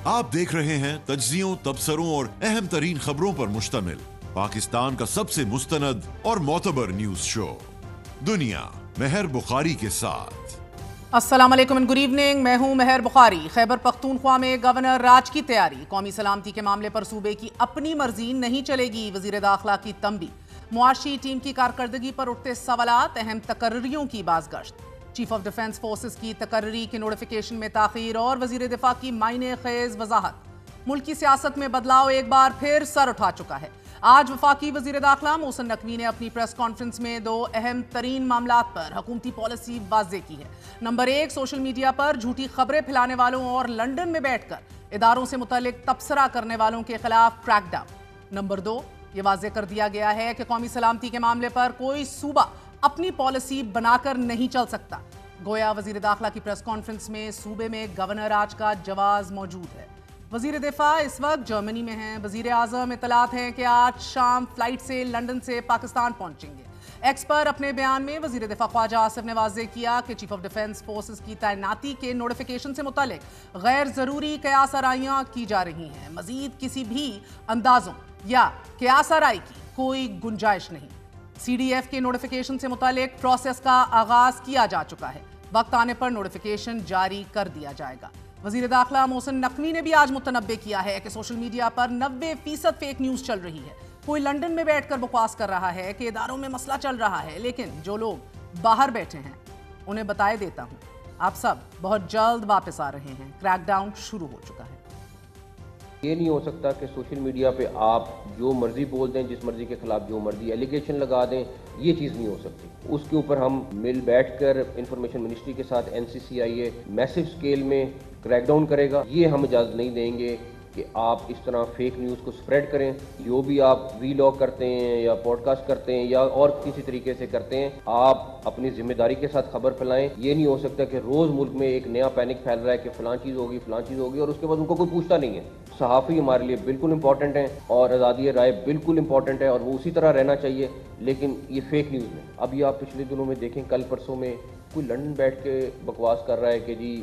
आप देख रहे हैं तज्जियों, तबसरों और अहम तरीन खबरों पर मुश्तमिल पाकिस्तान का सबसे मुस्तनद और मोतबर न्यूज शो दुनिया मेहर बुखारी के साथ। अस्सलाम वालेकुम, गुड इवनिंग। मैं हूं मेहर बुखारी। खैबर पख्तूनख्वा में गवर्नर राज की तैयारी। कौमी सलामती के मामले पर सूबे की अपनी मर्जी नहीं चलेगी। वजीर दाखिला की तंबी। मुआशी टीम की कारकर्दगी पर उठते सवालात। अहम तकर्रियों की बाज़गश्त। चीफ ऑफ डिफेंस फोर्सेस की तकर्री के नोटिफिकेशन में ताखीर और वजीर दिफा की मायने खेज वजाहत। मुल्क की सियासत में बदलाव एक बार फिर सर उठा चुका है। आज वफाकी वजीर दाखिला मोहसिन नकवी ने अपनी प्रेस कॉन्फ्रेंस में दो अहम तरीन मामलात पर हुकूमती पॉलिसी वाज़े की है। नंबर 1, सोशल मीडिया पर झूठी खबरें फैलाने वालों और लंदन में बैठकर इदारों से मुतल्लिक तबसरा करने वालों के खिलाफ क्रैकडाउन। नंबर 2, ये वाज़े कर दिया गया है कि कौमी सलामती के मामले पर कोई सूबा अपनी पॉलिसी बनाकर नहीं चल सकता। गोया वजीर दाखिला की प्रेस कॉन्फ्रेंस में सूबे में गवर्नर राज का जवाब मौजूद है। वजीर दिफा इस वक्त जर्मनी में हैं। वजीर आजम इतलात हैं कि आज शाम फ्लाइट से लंदन से पाकिस्तान पहुंचेंगे। एक्स पर अपने बयान में वजीर दिफा ख्वाजा आसिफ ने वाज़े किया कि चीफ ऑफ डिफेंस फोर्सेस की तैनाती के नोटिफिकेशन से मुतालिक गैर जरूरी कयास आराइयां की जा रही हैं। मजीद किसी भी अंदाजों या कयास आराई की कोई गुंजाइश नहीं। CDF के नोटिफिकेशन से मुतालिक प्रोसेस का आगाज किया जा चुका है। वक्त आने पर नोटिफिकेशन जारी कर दिया जाएगा। वजीर दाखिला मोहसिन नकवी ने भी आज मुतनब्बे किया है कि सोशल मीडिया पर 90% फेक न्यूज चल रही है। कोई लंदन में बैठकर बकवास कर रहा है कि इदारों में मसला चल रहा है, लेकिन जो लोग बाहर बैठे हैं उन्हें बताए देता हूं, आप सब बहुत जल्द वापस आ रहे हैं। क्रैकडाउन शुरू हो चुका है। ये नहीं हो सकता कि सोशल मीडिया पे आप जो मर्जी बोल दें, जिस मर्जी के खिलाफ जो मर्जी एलिगेशन लगा दें, ये चीज़ नहीं हो सकती। उसके ऊपर हम मिल बैठकर इंफॉर्मेशन मिनिस्ट्री के साथ NCCIA मैसिव स्केल में क्रैकडाउन करेगा। ये हम इजाज़त नहीं देंगे कि आप इस तरह फेक न्यूज़ को स्प्रेड करें। जो भी आप वीलॉग करते हैं या पॉडकास्ट करते हैं या और किसी तरीके से करते हैं, आप अपनी जिम्मेदारी के साथ खबर फैलाएं। ये नहीं हो सकता कि रोज़ मुल्क में एक नया पैनिक फैल रहा है कि फ़लाँ चीज़ होगी, फ़लाँ चीज़ होगी, और उसके बाद उनको कोई पूछता नहीं है। सहाफ़ी हमारे लिए बिल्कुल इंपॉर्टेंट है और आज़ादी राय बिल्कुल इंपॉर्टेंट है और वो उसी तरह रहना चाहिए। लेकिन ये फेक न्यूज़ है। अभी आप पिछले दिनों में देखें, कल परसों में कोई लंदन बैठ के बकवास कर रहा है कि जी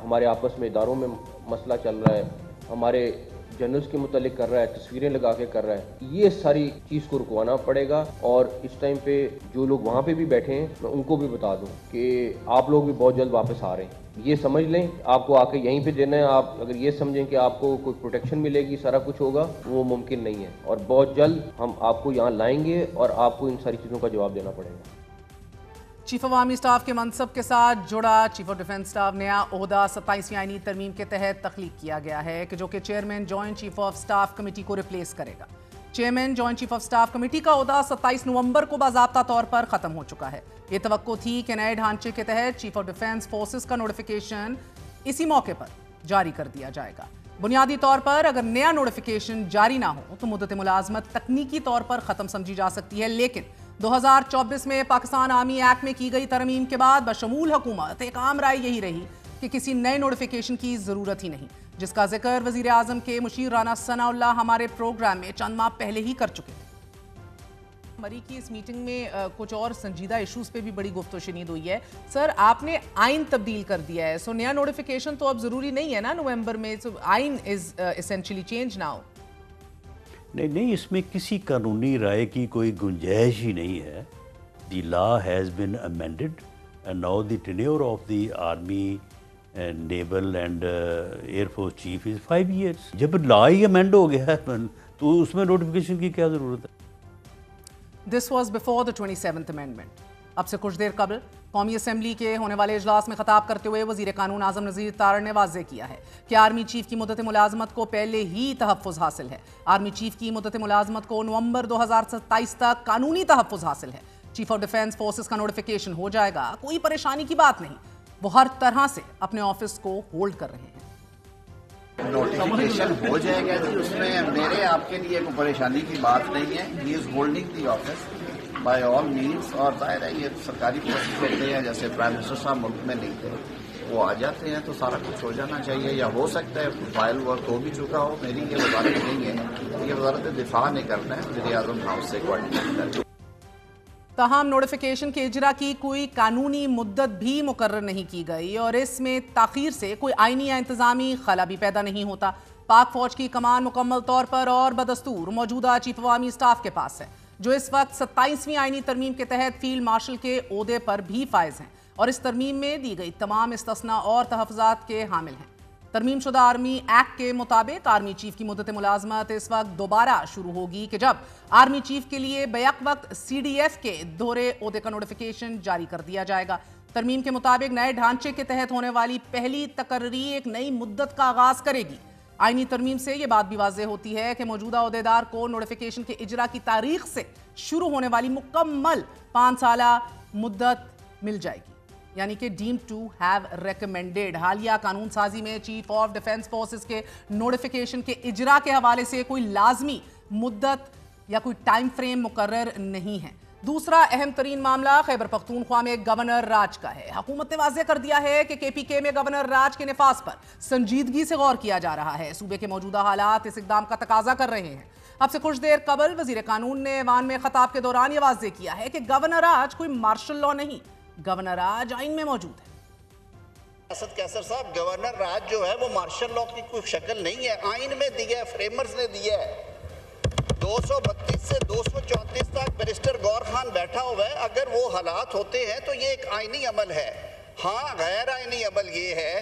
हमारे आपस में इदारों में मसला चल रहा है, हमारे जनरल्स के मुतालिक कर रहा है, तस्वीरें लगा के कर रहा है। ये सारी चीज़ को रुकवाना पड़ेगा। और इस टाइम पे जो लोग वहाँ पे भी बैठे हैं, मैं उनको भी बता दूँ कि आप लोग भी बहुत जल्द वापस आ रहे हैं। ये समझ लें, आपको आके यहीं पे देना है। आप अगर ये समझें कि आपको कोई प्रोटेक्शन मिलेगी, सारा कुछ होगा, वो मुमकिन नहीं है। और बहुत जल्द हम आपको यहाँ लाएंगे और आपको इन सारी चीज़ों का जवाब देना पड़ेगा। चीफ अवामी स्टाफ के मनसब के साथ जुड़ा चीफ ऑफ डिफेंस स्टाफ नया ओहदा 27वीं आईनी तरमीम के तहत तख्लीक किया गया है कि जो कि chairman joint chief of staff committee को रिप्लेस करेगा। Chairman joint chief of staff committee का ओहदा 27 नवंबर को बाज़ाब्ता तौर पर ख़त्म हो चुका है। ये तवक्को थी कि नए ढांचे के तहत चीफ ऑफ डिफेंस फोर्सेस का नोटिफिकेशन इसी मौके पर जारी कर दिया जाएगा। बुनियादी तौर पर अगर नया नोटिफिकेशन जारी ना हो तो मुद्दत मुलाजमत तकनीकी तौर पर ख़त्म समझी जा सकती है, लेकिन 2024 में पाकिस्तान आर्मी एक्ट में की गई तरमीम के बाद बशमूल हुकूमत एक आम राय यही रही कि किसी नए नोटिफिकेशन की ज़रूरत ही नहीं, जिसका जिक्र वज़ीर आज़म के मुशीर राना सनाउल्लाह हमारे प्रोग्राम में चंद माह पहले ही कर चुके थे। मरी की इस मीटिंग में कुछ और संजीदा इश्यूज पे भी बड़ी गुफ्तगू हुई है। सर, आपने आइन तब्दील कर दिया है, सो नया नोटिफिकेशन तो अब ज़रूरी नहीं है ना नवंबर में। सो आइन इज़ एसेंशियली चेंज नाउ। नहीं, इसमें किसी कानूनी राय की कोई गुंजाइश ही नहीं है। The law has been amended and now the tenure of the army and naval and air force chief is 5 years। जब लॉ ही अमेंड हो गया है तो उसमें नोटिफिकेशन की क्या ज़रूरत है? This was before the 27th amendment. अब से कुछ देर कबल कौमी असम्बली के होने वाले इजलास में खिताब करते हुए वजीर कानून आजम नज़ीर तारड़ ने वाज़े किया है कि आर्मी चीफ की मुद्दत मुलाजमत को पहले ही तहफ़्फ़ुज़ हासिल है। आर्मी चीफ की मुद्दत मुलाजमत को नवंबर 2027 तक कानूनी तहफ़्फ़ुज़ हासिल है। चीफ ऑफ डिफेंस फोर्सेस का नोटिफिकेशन हो जाएगा, कोई परेशानी की बात नहीं। वो हर तरह से अपने ऑफिस को होल्ड कर रहे हैं। नोटिफिकेशन हो जाएगा जी, उसमें मेरे आपके लिए कोई परेशानी की बात नहीं है। He is holding the office by all means. और जाहिर है ये सरकारी पोस्ट होते हैं, जैसे प्राइम मिनिस्टर साहब मुल्क में नहीं थे, वो आ जाते हैं तो सारा कुछ हो जाना चाहिए। या हो सकता है फाइल वर्क हो भी चुका हो। मेरी ये वजारत नहीं है, ये वजारत दिफा नहीं करना है, वज़ीर आज़म हाउस से कोऑर्डिनेट करके। तहम नोटिफिकेशन के इजरा की कोई कानूनी मुद्दत भी मुकर्रर नहीं की गई और इसमें ताखीर से कोई आईनी या इंतजामी खला भी पैदा नहीं होता। पाक फौज की कमान मुकम्मल तौर पर और बदस्तूर मौजूदा चीफ अवामी स्टाफ के पास है, जो इस वक्त 27वीं आईनी तरमीम के तहत फील्ड मार्शल के ओहदे पर भी फायज हैं और इस तरमीम में दी गई तमाम इस्तिस्ना और तहफ़्फ़ुज़ात के हामिल हैं। तरमीम शुदा आर्मी एक्ट के मुताबिक आर्मी चीफ की मुद्दत मुलाजमत इस वक्त दोबारा शुरू होगी कि जब आर्मी चीफ के लिए बैक वक्त CDF के दोहरे ओहदे का नोटिफिकेशन जारी कर दिया जाएगा। तरमीम के मुताबिक नए ढांचे के तहत होने वाली पहली तकर्री एक नई मुद्दत का आगाज करेगी। आईनी तरमीम से यह बात भी वाज़ेह होती है कि मौजूदा ओहदेदार को नोटिफिकेशन के इजरा की तारीख से शुरू होने वाली मुकम्मल 5 साला मुद्दत मिल जाएगी, यानी कि डीम टू हैव रेकमेंडेड। हालिया कानून साजी में चीफ ऑफ डिफेंस फोर्सेस के नोटिफिकेशन के इजरा के हवाले से कोई लाजमी मुद्दत या कोई टाइम फ्रेम मुकर्रर नहीं है। दूसरा अहम तरीन मामला खैबर पख्तूनख्वा में गवर्नर राज का है। हुकूमत ने वाज़ेह कर दिया है कि KPK में गवर्नर राज के निफाज पर संजीदगी से गौर किया जा रहा है। सूबे के मौजूदा हालात इस इकदाम का तकाजा कर रहे हैं। अब से कुछ देर कबल वजीर कानून ने ऐवान में खताब के दौरान यह वाज़ेह किया है कि गवर्नर राज कोई मार्शल लॉ नहीं, गवर्नर राज आइन में मौजूद है। असद कैसर साहब, गवर्नर राज जो है वो मार्शल लॉ की कोई शक्ल नहीं है, आइन में दिया है, फ्रेमर्स ने दिया है। 232 से 234 तक बैरिस्टर गौर खान बैठा हुआ है। अगर वो हालात होते हैं तो ये एक आइनी अमल है। हाँ, गैर आइनी अमल ये है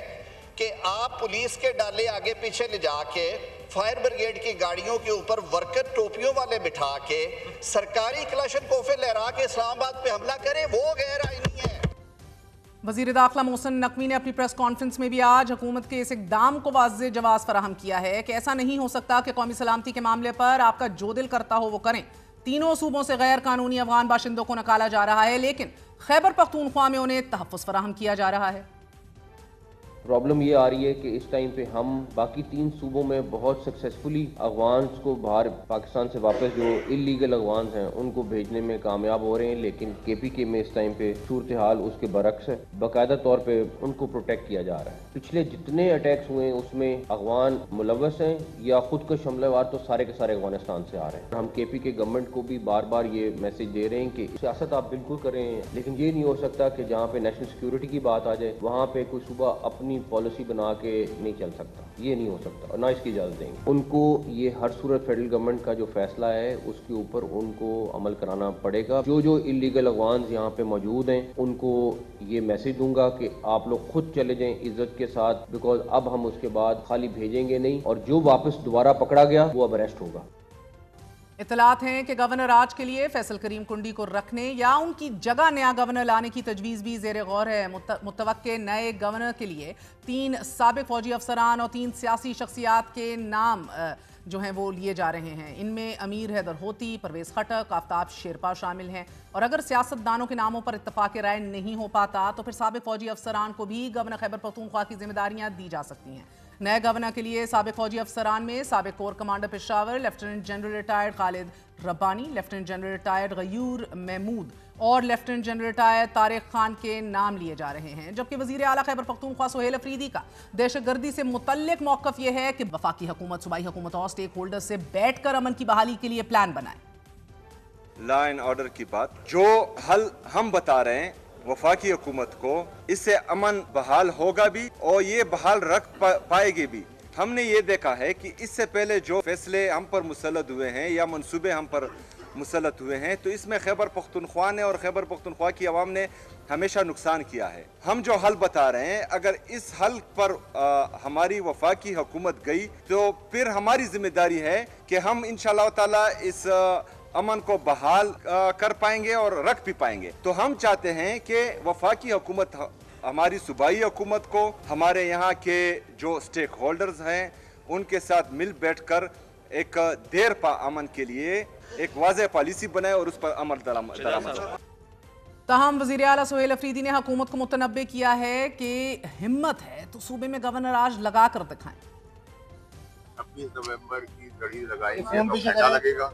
कि आप पुलिस के डाले आगे पीछे ले जाके फायर ब्रिगेड की गाड़ियों के ऊपर वर्कर टोपियों वाले बिठा के सरकारी कलाशन कोफे लहरा के इस्लामाबाद पे हमला करें, वो गैर आइनी है। वज़ीर दाखिला मोहसिन नकवी ने अपनी प्रेस कॉन्फ्रेंस में भी आज हुकूमत के इस इक़दाम को वाज़ेह जवाब फराहम किया है कि ऐसा नहीं हो सकता कि कौमी सलामती के मामले पर आपका जो दिल करता हो वो करें। तीनों सूबों से गैर कानूनी अफगान बाशिंदों को निकाला जा रहा है, लेकिन खैबर पख्तूनख्वा में उन्हें तहफ़्फ़ुज़ फराहम किया जा रहा है। प्रॉब्लम ये आ रही है कि इस टाइम पे हम बाकी 3 सूबों में बहुत सक्सेसफुली अफगान्स को बाहर पाकिस्तान से वापस जो इलीगल अफगान्स हैं उनको भेजने में कामयाब हो रहे हैं, लेकिन KPK में इस टाइम पे सूरत हाल उसके बरक्स है। बाकायदा तौर पे उनको प्रोटेक्ट किया जा रहा है। पिछले जितने अटैक्स हुए हैं उसमें अफगान मुलव्वस हैं या खुद को हमलावर तो सारे के सारे अफगानिस्तान से आ रहे हैं। हम KPK गवर्नमेंट को भी बार बार ये मैसेज दे रहे हैं कि सियासत आप बिल्कुल करें, लेकिन ये नहीं हो सकता कि जहाँ पे नेशनल सिक्योरिटी की बात आ जाए वहाँ पे कोई सूबा अपनी पॉलिसी बना के नहीं चल सकता। ये नहीं हो सकता और ना इसकी इजाज़त देंगे। उनको ये हर सूरत फेडरल गवर्नमेंट का जो फैसला है उसके ऊपर उनको अमल कराना पड़ेगा। जो इलीगल अफगान यहाँ पे मौजूद हैं उनको ये मैसेज दूंगा कि आप लोग खुद चले जाएं इज्जत के साथ, बिकॉज अब हम उसके बाद खाली भेजेंगे नहीं और जो वापस दोबारा पकड़ा गया वो अब अरेस्ट होगा। इतलात हैं कि गवर्नर राज के लिए फैसल करीम कुंडी को रखने या उनकी जगह नया गवर्नर लाने की तजवीज़ भी ज़ेर गौर है। मुतवक्के नए गवर्नर के लिए 3 साबिक फौजी अफसरान और 3 सियासी शख्सियात के नाम जो हैं वो लिए जा रहे हैं। इनमें अमीर हैदर होती, परवेज़ खटक, आफ्ताब शेरपा शामिल हैं। और अगर सियासतदानों के नामों पर इत्तफाक राय नहीं हो पाता तो फिर साबिक फौजी अफसरान को भी गवर्नर खैबर पख्तूनख्वा की जिम्मेदारियाँ दी जा सकती हैं। नए गवर्नर के लिए साबिक फौजी अफसरान में साबिक corps commander Peshawar lieutenant general retired Khalid Rabbani, lieutenant general retired Ghayur Mahmood और lieutenant general retired Tariq Khan के नाम लिए जा रहे हैं। जबकि वजीर आला खैबर पख्तूनख्वा सुहेल अफरीदी का दहशतगर्दी से मुतल्लिक मौक़िफ़ यह है कि वफाकी हुकूमत, सूबाई हुकूमत और स्टेक होल्डर से बैठकर अमन की बहाली के लिए प्लान बनाए। लॉ एंड ऑर्डर की बात जो हल हम बता रहे हैं वफाकी हुकूमत को, इससे अमन बहाल होगा भी और ये बहाल रख पाएगी भी। हमने ये देखा है कि इससे पहले जो फैसले हम पर मुसल्लत हुए हैं या मंसूबे हम पर मुसल्लत हुए हैं तो इसमें खैबर पख्तूनख्वा ने और खैबर पख्तूनख्वा की आवाम ने हमेशा नुकसान किया है। हम जो हल बता रहे हैं अगर इस हल पर हमारी वफाकी हुकूमत गई तो फिर हमारी जिम्मेदारी है कि हम इंशाअल्लाह ताला इस अमन को बहाल कर पाएंगे और रख भी पाएंगे। तो हम चाहते हैं कि वफाकी हुकूमत हमारी सूबाई हुकूमत को हमारे यहाँ के जो स्टेक होल्डर्स हैं उनके साथ मिल बैठकर एक देर पा अमन के लिए एक वाज़ेह पॉलिसी बनाए और उस पर अमल दरामद। ताहम वज़ीर आला सुहेल अफरीदी ने हुकूमत को मुतनब्बे किया है कि हिम्मत है तो सूबे में गवर्नर राज लगा कर दिखाएं। 26 नवंबर की घड़ी लगाएंगे तो घंटा लगेगा।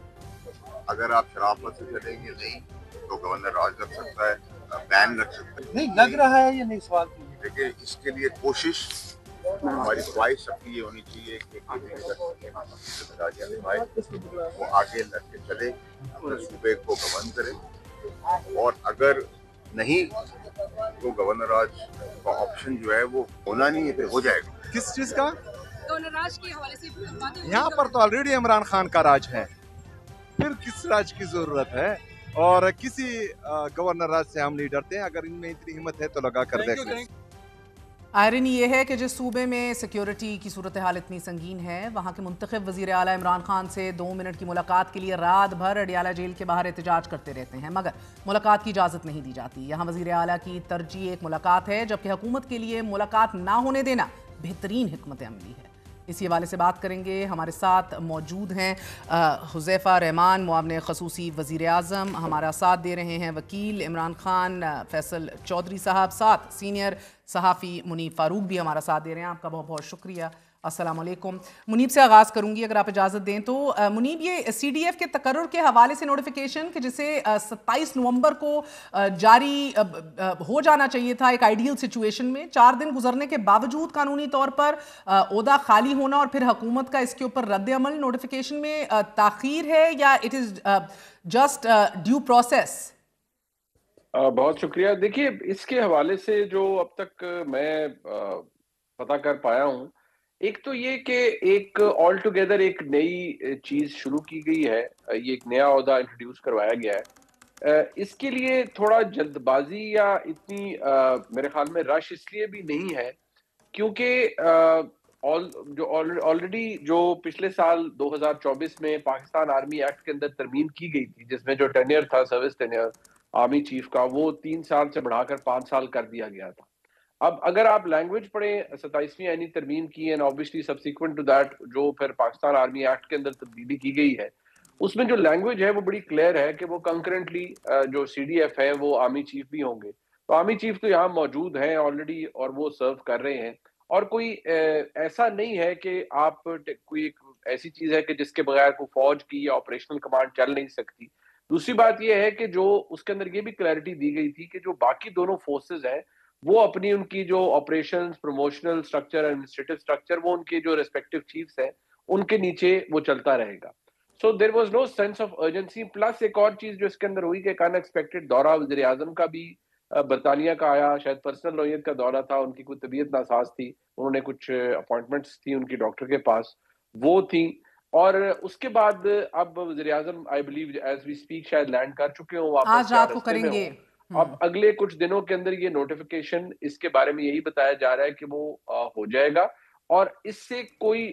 अगर आप शराफत से चलेंगे नहीं तो गवर्नर राज लग सकता है, बैन लग सकता है। नहीं लग रहा है ये नहीं सवाल। देखिए इसके लिए कोशिश हमारी ख्वाहिश सबकी ये होनी चाहिए कि वो आगे लड़के चले, अपने सूबे को गवर्न करे और अगर नहीं तो गवर्नर राज का ऑप्शन जो है वो होना नहीं है, फिर हो जाएगा। किस चीज का? गवर्नर राज के हवाले से यहाँ पर तो ऑलरेडी इमरान खान का राज है, फिर किस राज की जरूरत है? और किसी गवर्नर राज से हम नहीं डरते हैं। अगर इनमें इतनी हिम्मत है तो लगा कर देखें। आयरनी ये है कि जिस सूबे में सिक्योरिटी की सूरत हाल इतनी संगीन है, वहाँ के मुंतखब वज़ीर आला इमरान खान से 2 मिनट की मुलाकात के लिए रात भर अडियाला जेल के बाहर एहतजाज करते रहते हैं, मगर मुलाकात की इजाज़त नहीं दी जाती। यहाँ वज़ीर आला की तरजीह एक मुलाकात है, जबकि हुकूमत के लिए मुलाकात ना होने देना बेहतरीन हिकमत अमली है। इसी हवाले से बात करेंगे। हमारे साथ मौजूद हैं हुज़ैफ़ा रहमान, मुआविन ख़ुसूसी वज़ीर आज़म, हमारा साथ दे रहे हैं वकील इमरान खान फैसल चौधरी साहब, साथ सीनियर सहाफ़ी मुनीब फ़ारूक भी हमारा साथ दे रहे हैं। आपका बहुत बहुत शुक्रिया। अस्सलाम वालेकुम। मुनीब से आगाज़ करूंगी अगर आप इजाज़त दें तो। मुनीब, ये CDF के तकर्रुर के हवाले से नोटिफिकेशन कि जिसे 27 नवंबर को जारी हो जाना चाहिए था एक आइडियल सिचुएशन में, 4 दिन गुजरने के बावजूद कानूनी तौर पर ओहदा खाली होना और फिर हुकूमत का इसके ऊपर रद्द अमल, नोटिफिकेशन में ताख़ीर है या it is just due process? बहुत शुक्रिया। देखिए, इसके हवाले से जो अब तक मैं पता कर पाया हूँ, एक तो ये कि एक ऑल टुगेदर एक नई चीज शुरू की गई है, ये एक नया ओहदा इंट्रोड्यूस करवाया गया है। इसके लिए थोड़ा जल्दबाजी या इतनी मेरे ख्याल में रश इसलिए भी नहीं है क्योंकि ऑलरेडी जो पिछले साल 2024 में पाकिस्तान आर्मी एक्ट के अंदर तरमीम की गई थी, जिसमें जो टेन्योर था, सर्विस टेन्योर आर्मी चीफ का, वो 3 साल से बढ़ाकर 5 साल कर दिया गया था। अब अगर आप लैंग्वेज पढ़ें, 27वीं आईनी तरमीम की and obviously subsequent to that जो फिर पाकिस्तान आर्मी एक्ट के अंदर तब्दीली की गई है, उसमें जो लैंग्वेज है वो बड़ी क्लियर है कि वो कंकरेंटली जो CDF है वो आर्मी चीफ भी होंगे। तो आर्मी चीफ तो यहाँ मौजूद हैं ऑलरेडी और वो सर्व कर रहे हैं, और कोई ऐसा नहीं है कि आप कोई ऐसी चीज है कि जिसके बगैर कोई फौज की या ऑपरेशनल कमांड चल नहीं सकती। दूसरी बात यह है कि जो उसके अंदर ये भी क्लैरिटी दी गई थी कि जो बाकी दोनों फोर्सेज हैं वो अपनी उनकी जो operations, promotional structure, administrative structure, वो उनके जो रेस्पेक्टिव चीफ्स हैं उनके नीचे वो चलता रहेगा। So there was no sense of urgency. Plus एक और चीज जो इसके अंदर हुई कि अनएक्सपेक्टेड दौरा वज़ीर आज़म का भी बरतानिया का आया, शायद पर्सनल नौयत का दौरा था, उनकी कोई तबीयत नासाज थी, उन्होंने कुछ अपॉइंटमेंट्स थी उनकी डॉक्टर के पास, वो थी। और उसके बाद अब वज़ीर आज़म I believe as we speak शायद लैंड कर चुके हो वापस, आज रात को करेंगे। अब अगले कुछ दिनों के अंदर ये नोटिफिकेशन, इसके बारे में यही बताया जा रहा है कि वो हो जाएगा, और इससे कोई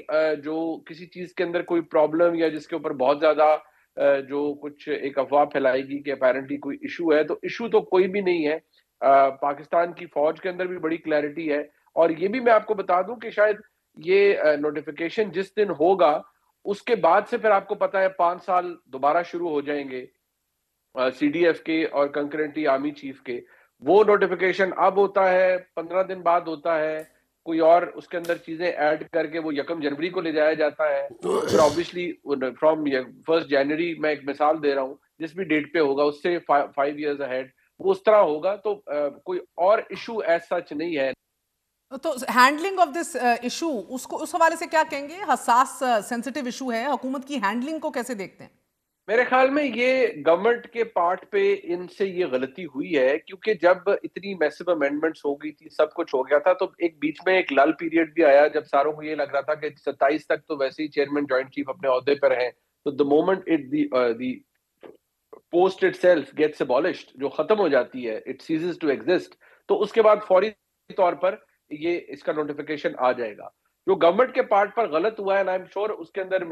जो किसी चीज के अंदर कोई प्रॉब्लम या जिसके ऊपर बहुत ज्यादा जो कुछ एक अफवाह फैलाएगी कि अपेरेंटली कोई इशू है, तो इशू तो कोई भी नहीं है। पाकिस्तान की फौज के अंदर भी बड़ी क्लैरिटी है, और ये भी मैं आपको बता दूं कि शायद ये नोटिफिकेशन जिस दिन होगा उसके बाद से फिर आपको पता है 5 साल दोबारा शुरू हो जाएंगे CDF के और कंकरेंटली आर्मी चीफ के। वो नोटिफिकेशन अब होता है, 15 दिन बाद होता है, कोई और उसके अंदर चीजें ऐड करके वो 1 जनवरी को ले जाया जाता है। फिर ऑब्वियसली फ्रॉम 1 जनवरी, मैं एक मिसाल दे रहा हूँ, जिस भी डेट पे होगा उससे 5 years अहेड वो उस तरह होगा। तो कोई और इशू एज सच नहीं है। तो हैंडलिंग ऑफ दिस इशू, उसको उस हवाले से क्या कहेंगे? हसास सेंसिटिव इशू है, हुकूमत की हैंडलिंग को कैसे देखते हैं? मेरे ख्याल में ये गवर्नमेंट के पार्ट पे इनसे ये गलती हुई है, क्योंकि जब इतनी मैसिव अमेंडमेंट्स हो गई थी, सब कुछ हो गया था, तो एक बीच में एक लल पीरियड भी आया जब सारों को ये लग रहा था कि 27 तक तो वैसे ही चेयरमैन जॉइंट चीफ अपने ओहदे पर हैं, तो the moment the post itself gets abolished, जो खत्म हो जाती है, इट सीजेस टू एग्जिस्ट, तो उसके बाद फौरी तौर पर ये इसका नोटिफिकेशन आ जाएगा। जो गवर्नमेंट के पार्ट पर गलत हुआ है, एंड आई एम श्योर उसके अंदर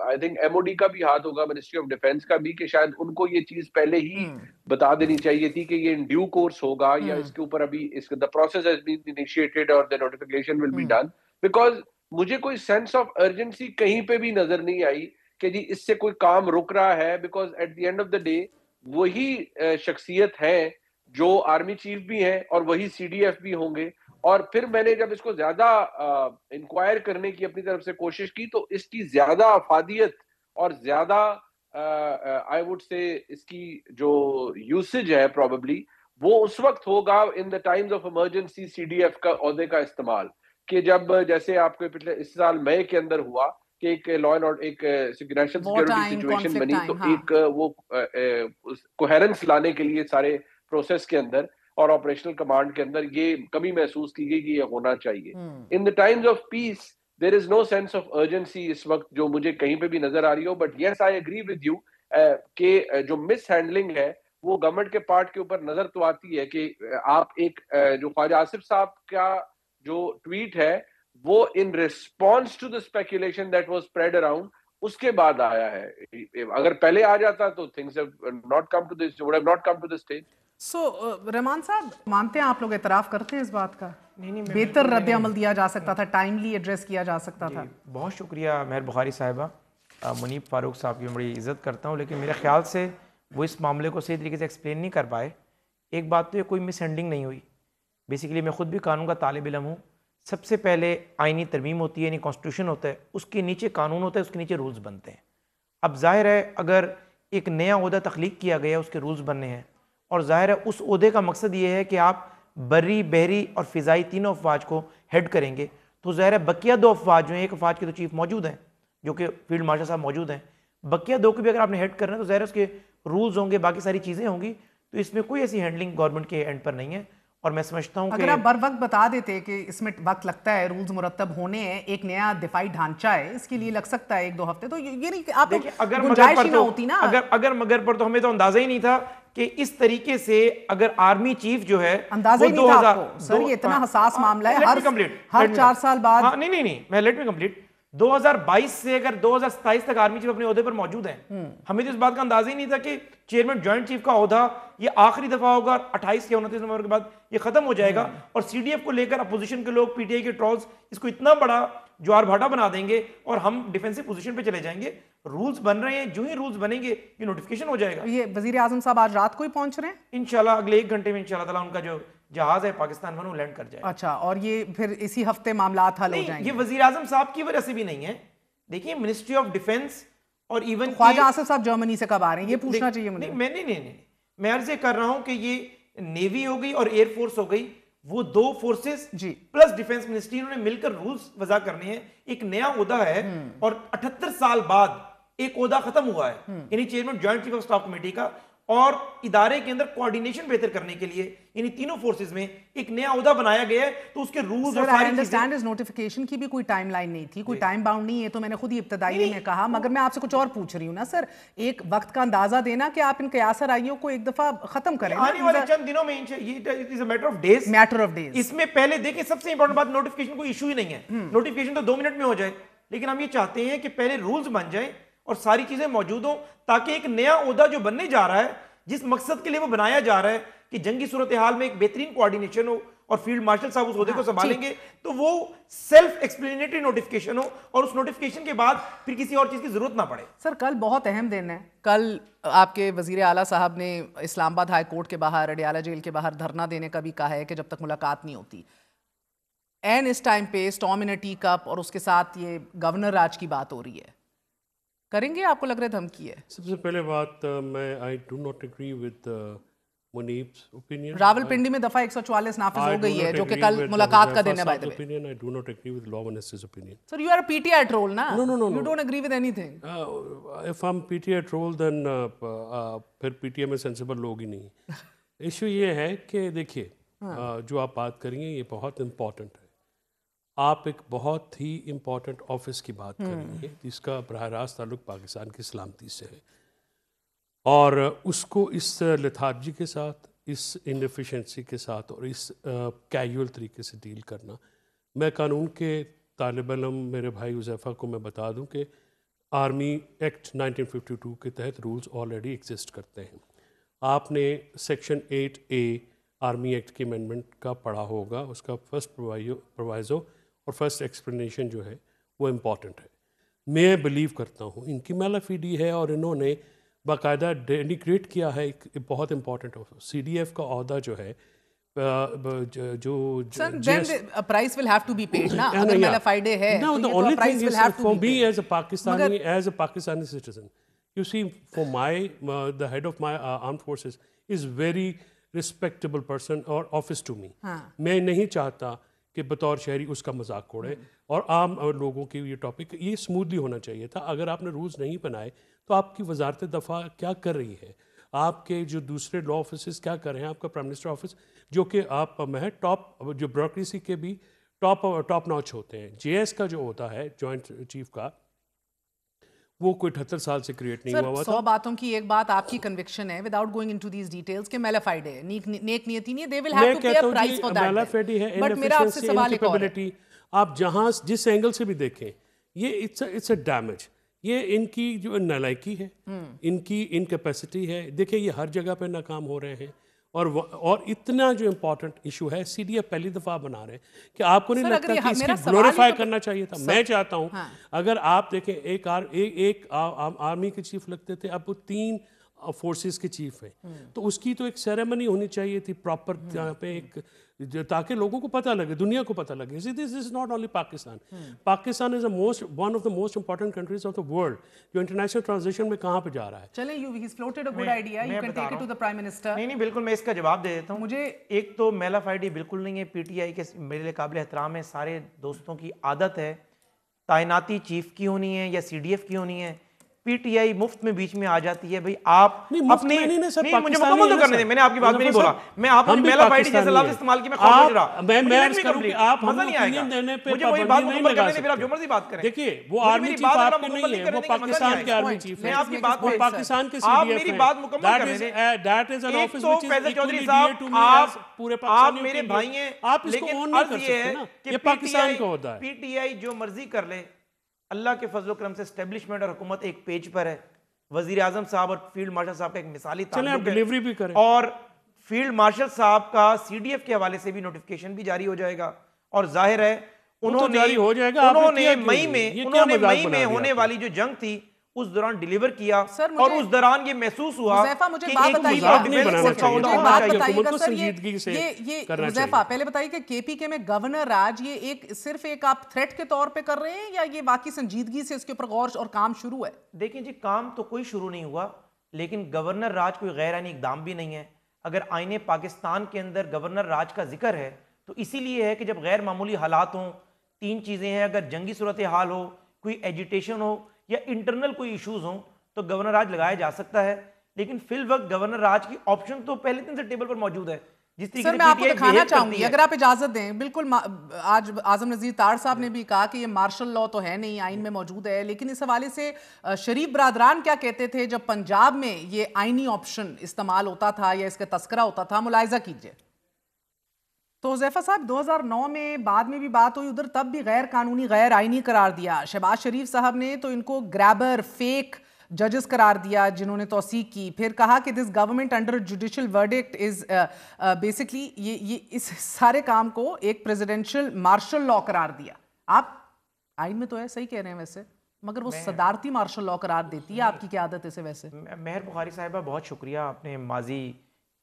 आई थिंक MOD का भी हाथ होगा, मिनिस्ट्री ऑफ डिफेंस का भी, कि शायद उनको ये चीज पहले ही बता देनी चाहिए थी कि ये इन ड्यू कोर्स होगा, या इसके ऊपर अभी the process has been initiated और the notification will be done. Because मुझे कोई सेंस ऑफ अर्जेंसी कहीं पे भी नजर नहीं आई कि जी इससे कोई काम रुक रहा है, because at the end of the day वही शख्सियत है जो आर्मी चीफ भी हैं और वही CDF भी होंगे। और फिर मैंने जब इसको ज्यादा इंक्वायर करने की अपनी तरफ से कोशिश की, तो इसकी ज्यादा अफादियत और ज्यादा आई वुड से इसकी जो यूसेज है प्रोबेबली वो उस वक्त होगा इन the times of emergency CDF का ओहदे का इस्तेमाल, कि जब जैसे आपके पिछले इस साल मई के अंदर हुआ कि एक लॉ एंड ऑर्डर, एक नेशनल सिक्योरिटी सिचुएशन बनी, तो एक वो कोहेरेंस लाने के लिए सारे प्रोसेस के अंदर और ऑपरेशनल कमांड के अंदर ये कमी महसूस की गई कि ये होना चाहिए। In the times of peace there is no sense of urgency इस वक्त जो मुझे कहीं पे भी नजर आ रही हो। But yes, I agree with you कि जो मिस हैंडलिंग है वो गवर्नमेंट के पार्ट के ऊपर नजर तो आती है कि आप एक जो ख्वाजा आसिफ साहब का जो ट्वीट है वो in response to the speculation that was spread around उसके बाद आया है। अगर पहले आ जाता तो things have not come to this, would have not come to this stage. So Rahman साहब, मानते हैं आप लोग एतराफ करते हैं इस बात का? नहीं, बेहतर रद्द अमल दिया जा सकता था, टाइमली एड्रेस किया जा सकता था। बहुत शुक्रिया मेहर बुखारी साहिबा। मुनीब फारूक साहब की बड़ी इज्जत करता हूँ, लेकिन मेरे ख्याल से वो इस मामले को सही तरीके से एक्सप्लेन नहीं कर पाए। एक बात तो ये कोई मिस हैंडलिंग नहीं हुई। बेसिकली मैं ख़ुद भी कानून का तालिब इल्म हूँ। सबसे पहले आइनी तरमीम होती है, यानी कॉन्स्टिट्यूशन होता है, उसके नीचे कानून होता है, उसके नीचे रूल्स बनते हैं। अब जाहिर है अगर एक नया ओहदा तख्लीक किया गया है, उसके रूल्स बनने हैं, और जाहिर है उस ओहदे का मकसद ये है कि आप बर्री, बहरी और फ़िज़ाई तीनों अफवाज को हेड करेंगे। तो जाहिर है बकिया दो अफवाज जो हैं, एक अफवाज के तो चीफ मौजूद हैं जो कि फील्ड मार्शल साहब मौजूद हैं, बकिया दो को भी अगर आपने हेड करना है तो जाहिर है उसके रूल्स होंगे, बाकी सारी चीज़ें होंगी। तो इसमें कोई ऐसी हैंडलिंग गवर्नमेंट के एंड पर नहीं है। और मैं समझता हूँ अगर आप बर वक्त बता देते कि इसमें वक्त लगता है, रूल्स मुरतब होने हैं, एक नया दिफाई ढांचा है, इसके लिए लग सकता है 1-2 हफ्ते, तो ये नहीं आप अगर गुंजाइश मगर ही ना होती ना। अगर मगर पर तो हमें तो अंदाजा ही नहीं था कि इस तरीके से अगर आर्मी चीफ जो है अंदाजा ही नहीं था आपको। सर ये इतना हसास मामला है, हर 4 साल बाद। नहीं मैं लेट मी कंप्लीट। 2022 से अगर 2027 तक आर्मी चीफ अपने ओहदे पर मौजूद हैं, हमें तो इस बात का अंदाजा ही नहीं था कि चेयरमैन जॉइंट चीफ का ओहदा ये आखिरी दफा होगा, 28 या 29 नवंबर के बाद ये खत्म हो जाएगा। और सीडीएफ को लेकर अपोजिशन के लोग, पीटीआई के ट्रोल्स इसको इतना बड़ा ज्वार भाटा बना देंगे और हम डिफेंसिव पोजीशन पे चले जाएंगे। रूल्स बन रहे हैं, जो ही रूल्स बनेंगे ये नोटिफिकेशन हो जाएगा। ये वजीर आजम साहब आज रात को ही पहुंच रहे हैं इंशाल्लाह, अगले 1 घंटे में इंशाल्लाह ताला उनका जो जहाज है पाकिस्तान में वो लैंड कर जाए। अच्छा, और ये फिर इसी हफ्ते मामला हल हो जाएंगे? ये वजीर आजम साहब की वजह से भी नहीं है। देखिए मिनिस्ट्री ऑफ डिफेंस और इवन ख्वाजा आसिफ साहब जर्मनी से कब आ रहे हैं, ये पूछना चाहिए मुझे। नहीं, मैं अर्ज कर रहा हूं कि ये नेवी हो गई और एयरफोर्स हो गई, वो 2 फोर्सेस प्लस डिफेंस मिनिस्ट्री, इन्होंने मिलकर रूल्स वज़ा करने हैं। एक नया ओहदा है और 78 साल बाद एक ओहदा खत्म हुआ है, यानी chairman joint chief of staff committee का, और इदारे के अंदर कोऑर्डिनेशन बेहतर करने के लिए यानी तीनों फोर्सेस में एक नया ओहदा बनाया गया है। तो उसके रूल्स और सारी अंडरस्टैंड इस नोटिफिकेशन की भी कोई टाइमलाइन नहीं थी, कोई टाइम बाउंड नहीं है, तो मैंने खुद ही इब्तदाई में कहा। मगर मैं आपसे कुछ और पूछ रही हूँ ना सर, एक वक्त का अंदाजा देना कि आप इन कयासर आइयों को एक दफा खत्म करें आने वाले चंद दिनों में। It is a matter of days. इसमें पहले देखिए सबसे इंपॉर्टेंट बात, नोटिफिकेशन कोई इशू ही नहीं है। नोटिफिकेशन तो 2 मिनट में हो जाए, लेकिन हम ये चाहते हैं कि पहले रूल्स बन जाए और सारी चीजें मौजूद हो, ताकि एक नया ओहदा जो बनने जा रहा है, जिस मकसद के लिए वो बनाया जा रहा है कि जंगी सूरत हाल में एक बेहतरीन कोऑर्डिनेशन हो और फील्ड मार्शल साहब उस ओहदे को संभालेंगे, तो वो सेल्फ एक्सप्लेनेटरी नोटिफिकेशन हो और उस नोटिफिकेशन के बाद फिर किसी और चीज की जरूरत ना पड़े। सर कल बहुत अहम दिन है। कल आपके वजीर आला साहब ने इस्लामाबाद हाई कोर्ट के बाहर, अडियाला जेल के बाहर धरना देने का भी कहा है कि जब तक मुलाकात नहीं होती। एन इस टाइम पे स्टॉर्म इन अ टी कप और उसके साथ ये गवर्नर राज की बात हो रही है, करेंगे? आपको लग रहा है धमकी है? सबसे पहले बात, मैं I do not agree with Muneeb's opinion. Rawalpindi में दफा 144 नाफिज हो गई है, जो कि कल मुलाकात का दिन है। By the way, opinion I do not agree with law minister's opinion. Sir you are a PTI troll ना? No, you don't agree with anything. If I am PTI troll then फिर पीटीआई में sensible लोग ही नहीं। Issue ये है कि देखिए, जो आप बात करेंगे ये बहुत इंपॉर्टेंट है। आप एक बहुत ही इम्पॉर्टेंट ऑफिस की बात करेंगे जिसका बराह रास्त ताल्लुक पाकिस्तान की सलामती से है, और उसको इस लेथार्जी के साथ, इस इनएफिशिएंसी के साथ और इस कैजुअल तरीके से डील करना। मैं कानून के तालिब इल्म मेरे भाई हुज़ैफ़ा को मैं बता दूं कि आर्मी एक्ट 1952 के तहत रूल्स ऑलरेडी एग्जिस्ट करते हैं। आपने सेक्शन 8A आर्मी एक्ट की अमेंडमेंट का पढ़ा होगा, उसका फर्स्ट प्रोवाइजो और फर्स्ट एक्सप्लेनेशन जो है वो इम्पॉर्टेंट है। मैं बिलीव करता हूँ इनकी मैलाफिडी है और इन्होंने बाकायदा डेनिग्रेट किया है एक बहुत इंपॉर्टेंट ऑफिस। CDF का ओहदा जो है, जो price will have to be paid ना, अगर मैलाफिडी है no, the only thing is for me as a Pakistani citizen, you see, for the head of my armed forces is very respectable person or office to me. मैं नहीं चाहता कि बतौर शहरी उसका मजाक उड़े और आम लोगों के ये टॉपिक ये स्मूथली होना चाहिए था। अगर आपने रूल्स नहीं बनाए तो आपकी वजारत दफ़ा क्या कर रही है, आपके जो दूसरे लॉ ऑफिस क्या कर रहे हैं, आपका प्राइम मिनिस्टर ऑफिस जो कि आप मैं टॉप जो ब्यूरोक्रेसी के भी टॉप नॉच होते हैं, जेएस का जो होता है जॉइंट चीफ का, वो कोई 78 साल से क्रिएट नहीं हुआ था। 100 बातों की एक बात आपकी कन्विक्शन है without going into these details के मेलाफाइड है, नेक नियति नहीं है, दे विल हैव टू पे a price for that. Mala fide है, बट मेरा आपसे सवाल एक और है, आप जहां जिस एंगल से भी देखें ये इट्स अ डैमेज, ये इनकी जो नालायकी है, इनकी इनकैपेसिटी है। देखिए ये हर जगह पे नाकाम हो रहे हैं और इतना जो इम्पोर्टेंट इशू है सीडीएफ पहली दफा बना रहे हैं कि आपको नहीं लगता कि इसकी ग्लोरीफाई करना चाहिए था? मैं चाहता हूं अगर आप देखें एक आर्मी के चीफ लगते थे, अब वो 3 फोर्सेस के चीफ हैं, तो उसकी तो एक सेरेमनी होनी चाहिए थी प्रॉपर यहाँ पे एक, ताकि लोगों को पता लगे, दुनिया को पता लगे this is not only Pakistan, Pakistan is one of the most important countries of the world जो इंटरनेशनल ट्रांजिशन में कहाँ पे जा रहा है। चलें, you he's floated a good idea, you can take it to the prime minister। नहीं बिल्कुल, मैं इसका जवाब दे देता हूँ। मुझे एक तो मेलाफाइड बिल्कुल नहीं है, पीटीआई के मेरे लिए काबिल एहतराम है, सारे दोस्तों की आदत है तैनाती चीफ की होनी है या सीडीएफ की होनी है, पीटीआई मुफ्त में बीच में आ जाती है। भाई आप अपने नहीं, मुझे मुकम्मल तो करने दें, मैंने आपकी बात में नहीं बोला, मैं आपने मेलाफाइड जैसे लफ्ज इस्तेमाल किया, मैं खामोश रहा, मैं आप मजा नहीं आएगा मुझे, वही बात मुकम्मल करने दें, फिर आप जो मर्जी बात करें। देखिए वो आर्मी चीफ आपके नहीं है, वो पाकिस्तान के आर्मी चीफ है, मैं आपकी बात वो पाकिस्तान के सीडीएफ है, मेरी बात मुकम्मल करने दें। That is an office which is Faisal Chaudhry sahab, आप पूरे पाकिस्तान मेरे भाई हैं, आप इसको ऑन नहीं कर सकते ना, ये पाकिस्तान का होता है। पीटीआई जो मर्जी कर ले, अल्लाह के फजल करम से एस्टेब्लिशमेंट और हुकूमत एक पेज पर है, वजीर आजम साहब और फील्ड मार्शल साहब का एक मिसाली ताल्लुक है, डिलीवरी भी करें, और फील्ड मार्शल साहब का सीडीएफ के हवाले से भी नोटिफिकेशन भी जारी हो जाएगा, और जाहिर है उन्होंने मई में होने वाली जो जंग थी उस दौरान डिलीवर किया, और उस दौरान ये महसूस हुआ मुझे बात बताइए पहले बताइए कि केपीके में गवर्नर राज ये सिर्फ एक आप थ्रेट के तौर पे कर रहे हैं या ये वाकई संजीदगी से इसके ऊपर गौर और काम शुरू है? देखिए जी, काम तो कोई शुरू नहीं हुआ, लेकिन गवर्नर राज कोई गैर आईनी इकदाम भी नहीं है। अगर आईने पाकिस्तान के अंदर गवर्नर राज का जिक्र है तो इसीलिए है कि जब गैर मामूली हालात हों, 3 चीजें हैं, अगर जंगी सूरत हाल हो, कोई एजिटेशन हो या इंटरनल कोई इश्यूज हो तो गवर्नर राज लगाया जा सकता है, लेकिन फिल वक्त गवर्नर राज की ऑप्शन तो पहले दिन से टेबल पर मौजूद है। जिस तरीके से मैं आपको दिखाना चाहूंगी, अगर आप इजाजत दें। बिल्कुल, आज आजम नजीर तार साहब ने भी कहा कि ये मार्शल लॉ तो है नहीं, आइन में मौजूद है, लेकिन इस हवाले से शरीफ बरादरान क्या कहते थे जब पंजाब में ये आइनी ऑप्शन इस्तेमाल होता था या इसका तस्करा होता था? मुलाहिजा कीजिए। तो हुज़ैफा साहब 2009 में बाद में भी बात हुई, उधर तब भी गैर कानूनी गैर आइनी करार दिया। शहबाज शरीफ साहब ने तो इनको ग्रैबर फेक जजेस करार दिया जिन्होंने तौसीक की, फिर कहा कि this government under judicial verdict is basically ये इस सारे काम को एक प्रेसिडेंशियल मार्शल लॉ करार दिया। आप आइन में तो है, सही कह रहे हैं वैसे, मगर वो सदारती मार्शल लॉ करार देती है। आपकी क्या आदत है इसे? वैसे मेहर बुखारी साहिबा बहुत शुक्रिया, आपने माजी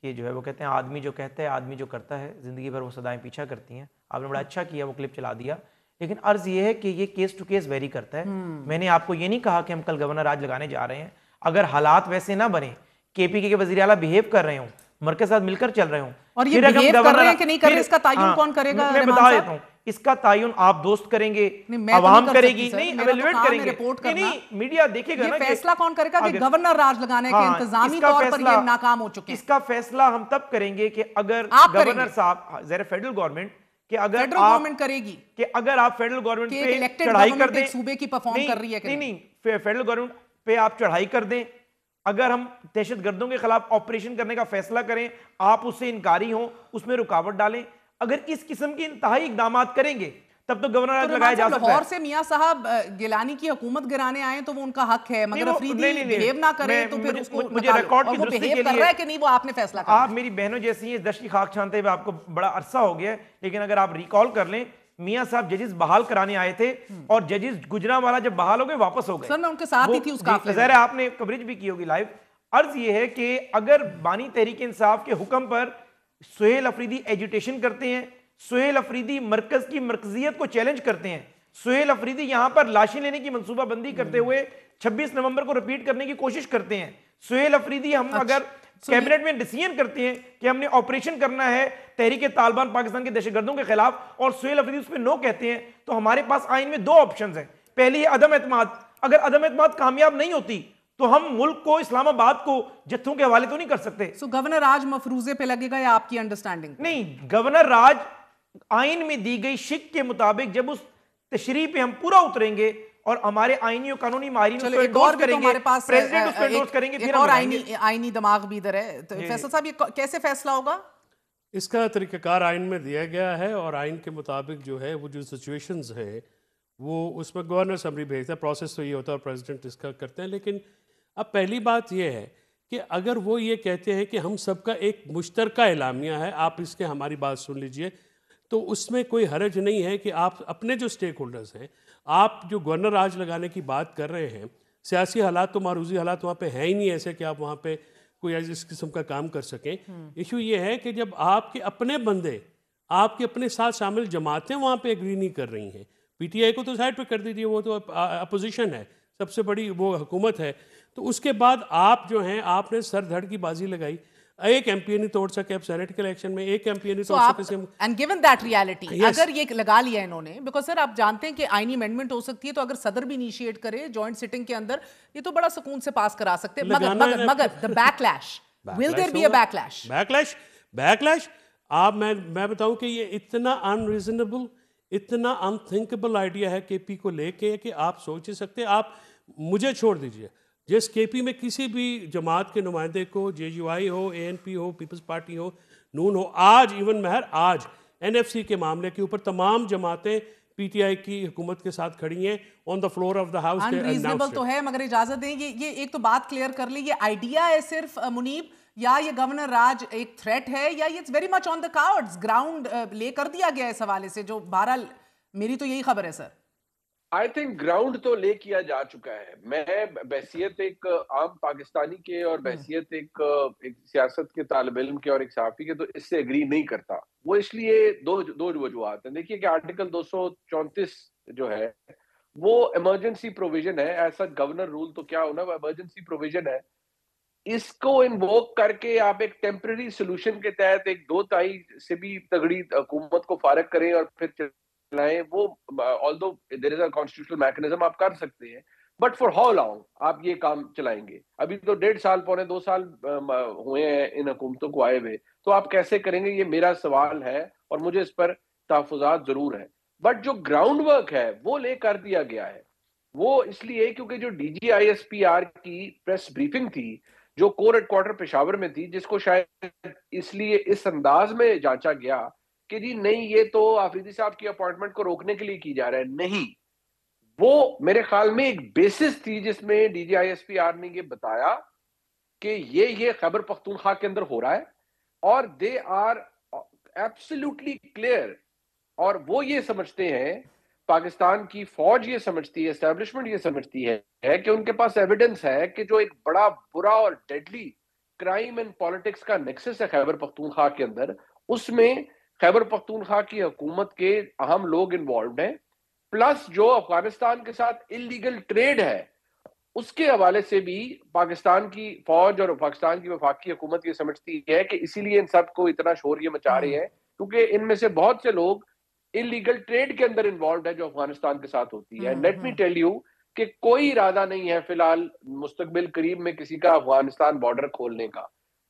के जो है वो कहते हैं आदमी जो कहता है आदमी जो करता है ज़िंदगी भर वो सदाएं पीछा करती हैं, आपने बड़ा अच्छा किया वो क्लिप चला दिया। लेकिन अर्ज ये है कि ये केस टू केस वेरी करता है। मैंने आपको ये नहीं कहा कि हम कल गवर्नर राज लगाने जा रहे हैं, अगर हालात वैसे ना बने, केपीके के वज़ीर आला बिहेव कर रहे हों, मर्द के साथ मिलकर चल रहे हों, और ये बिहेव कर रहे हैं कि नहीं कर रहे, इसका तायुन कौन करेगा? मैं बता देता हूं, इसका तायुन आप दोस्त करेंगे, आवाम करेगी, नहीं एवेल्युएट करेंगे, नहीं मीडिया देखेगा ना। फैसला कौन करेगा कि गवर्नर राज लगाने के इंतजामी तौर पर ये नाकाम हो चुके हैं? इसका फैसला हम तब करेंगे कि अगर गवर्नर साहब ज़रा फेडरल गवर्नमेंट कि अगर फेडरल गवर्नमेंट करेगी कि अगर आप फेडरल गवर्नमेंट पे चढ़ाई कर दें, सूबे की परफॉर्म कर रही है, नहीं फेडरल गवर्नमेंट पे आप चढ़ाई कर दें, अगर हम दहशतगर्दों के खिलाफ ऑपरेशन करने का फैसला करें, आप उससे इनकारी हो, उसमें रुकावट डालें, अगर इस किस्म के इंतहाई इकदाम करेंगे तब तो गवर्नर राज लगाया जा सकता है। लाहौर से मियां साहब गिलानी की हुकूमत गिराने आए तो वो उनका हक है, मगर अफरीदी बिहेव ना करे तो फिर उसको मुझे रिकॉर्ड की दृष्टि के लिए कि नहीं वो आपने फैसला किया। आप मेरी बहनों जैसी हैं, दश की खाक छानते हुए आपको बड़ा अरसा हो गया है, लेकिन अगर आप रिकॉल कर लें, मियां साहब जजेस बहाल कराने आए थे और जजेस गुजरांवाला जब बहाल हो गए वापस हो गए। सर मैं उनके साथ ही थी उस काफिले में, ज़रा आपने कवरेज भी की होगी लाइव। अर्ज ये है कि अगर बानी तहरीक इंसाफ के हुक्म पर सुहेल अफरीदी एजुटेशन करते हैं, सुहेल अफरीदी मरकज की मरकजियत को चैलेंज करते हैं, सुहेल अफरीदी यहां पर लाशें लेने की मंसूबाबंदी करते हुए 26 नवंबर को रिपीट करने की कोशिश करते हैं, सुहेल अफरीदी हम अगर कैबिनेट में डिसीजन करती हैं कि हमने ऑपरेशन करना है तहरीक तालिबान पाकिस्तान के दहशतगर्दों के खिलाफ, और सुहेल अफरीदी उस पर नो कहते हैं, तो हमारे पास आइन में दो ऑप्शन हैं। पहली है अदम एतमाद। अगर अदम एतमाद कामयाब नहीं होती तो हम मुल्क को, इस्लामाबाद को जत्थों के हवाले तो नहीं कर सकते। सो गवर्नर राज मफरूजे पे लगेगा या आपकी अंडरस्टैंडिंग? नहीं, गवर्नर राज आइन में दी गई शिक के मुताबिक जब उस तशरीह पे हम पूरा उतरेंगे और हमारे आईनी और कानूनी माहिरीन उसको एंडोर्स करेंगे, प्रेसिडेंट उसको एंडोर्स करेंगे, फिर और आईनी दिमाग भी इधर है। तो फैसल साहब, ये कैसे फैसला होगा? इसका तरीक़ाकार आइन में दिया गया है और आइन के मुताबिक जो है वो जो सिचुएशंस है वो उसमें गवर्नर समरी भेजता है। प्रोसेस तो ये होता है और प्रेसिडेंट इसका करते हैं। लेकिन अब पहली बात ये है कि अगर वो ये कहते हैं कि हम सबका एक मुश्तरका एलामिया है, आप इसके हमारी बात सुन लीजिए, तो उसमें कोई हरज नहीं है कि आप अपने जो स्टेक होल्डर्स हैं, आप जो गवर्नर राज लगाने की बात कर रहे हैं, सियासी हालात तो मारूजी हालात वहाँ पे हैं ही नहीं ऐसे कि आप वहाँ पे कोई इस किस्म का काम कर सकें। इशू ये है कि जब आपके अपने बंदे, आपके अपने साथ शामिल जमातें वहाँ पे एग्री नहीं कर रही हैं, पीटीआई को तो साइड पे कर दीजिए, वो तो अपोजिशन है, सबसे बड़ी वो हुकूमत है, तो उसके बाद आप जो हैं आपने सर धड़ की बाजी लगाई, एक एमपी नहीं तोड़ सके, अब सेनेट के इलेक्शन में एक एमपी नहीं तोड़ सके। एंड गिवन दैट रियलिटी, अगर ये लगा लिया इन्होंने, बिकॉज सर आप जानते हैं कि आईनी अमेंडमेंट हो सकती है, तो अगर सदर भी इनिशिएट करे जॉइंट सिटिंग के अंदर, ये तो बड़ा सुकून से पास करा सकते हैं। मगर the backlash, will there be a backlash? Backlash आप मैं बताऊं कि ये इतना अनरीजनेबल, इतना अनथिंकेबल आइडिया है केपी को लेके कि आप सोच ही सकते। आप मुझे छोड़ दीजिए, जिस केपी में किसी भी जमात के नुमाइंदे को, जेयूआई हो, एएनपी हो, पीपल्स पार्टी हो, नून हो, आज इवन महर आज एनएफसी के मामले के ऊपर तमाम जमातें पीटीआई की हुकूमत के साथ खड़ी हैं on the floor of the house. Unreasonable तो है, मगर इजाजत दें, ये एक तो बात क्लियर कर ली, ये आइडिया है सिर्फ मुनीब, या ये गवर्नर राज एक थ्रेट है, या ये it's very much on the cards, ground ले कर दिया गया इस हवाले से, जो बहरहाल मेरी तो यही खबर है सर। आई थिंक ग्राउंड तो ले किया जा चुका है। मैं बहसियत एक आम पाकिस्तानी के और बहसियत एक सियासत के तालिब इल्म के और एक सहाफ़ी के, तो इससे एग्री नहीं करता। वो इसलिए दो वजूहात हैं। देखिए कि आर्टिकल 234 जो है वो इमरजेंसी प्रोविजन है, ऐसा गवर्नर रूल तो क्या होना, वो इमरजेंसी प्रोविजन है। इसको इन्वोक करके आप एक टेम्पररी सोल्यूशन के तहत एक 2/3 से भी तगड़ी हुकूमत को फारग करें और फिर चलाएं, वो although there is a constitutional mechanism, आप कर सकते हैं, बट फॉर हाउ लॉन्ग आप ये काम चलाएंगे? अभी तो 1.5 साल, पौने 2 साल हुए हैं इन हुकूमतों को आए हुए, तो आप कैसे करेंगे? ये मेरा सवाल है और मुझे इस पर तहफ़्फ़ुज़ात जरूर है। बट जो ग्राउंड वर्क है वो ले कर दिया गया है। वो इसलिए क्योंकि जो DGISPR की प्रेस ब्रीफिंग थी जो कोर हेडक्वार्टर पेशावर में थी, जिसको शायद इसलिए इस अंदाज में जांचा गया कि जी नहीं, ये तो आफरीदी साहब की अपॉइंटमेंट को रोकने के लिए की जा रहा है, नहीं, वो मेरे ख्याल में एक बेसिस थी जिसमें DGISPR ने ये बताया कि ये खैबर पख्तूनख्वा के अंदर हो रहा है और दे आर एब्सोल्युटली क्लियर, और वो ये समझते हैं, पाकिस्तान की फौज ये समझती है, एस्टेब्लिशमेंट ये समझती है कि उनके पास एविडेंस है कि जो एक बड़ा बुरा और डेडली क्राइम एंड पॉलिटिक्स का नेक्सस है खैबर पख्तूनख्वा के अंदर, उसमें खैबर पख्तूनख्वा की हुकूमत के अहम लोग इन्वॉल्व हैं, प्लस जो अफगानिस्तान के साथ इलीगल ट्रेड है उसके हवाले से भी पाकिस्तान की फौज और पाकिस्तान की वफाकी हुकूमत ये समझती है कि इसीलिए इन सब को इतना शोर ये मचा रहे हैं, क्योंकि इनमें से बहुत से लोग इलीगल ट्रेड के अंदर इन्वॉल्व है जो अफगानिस्तान के साथ होती है। लेट मी टेल यू कि कोई इरादा नहीं है फिलहाल मुस्तकबिल करीब में किसी का अफगानिस्तान बॉर्डर खोलने का,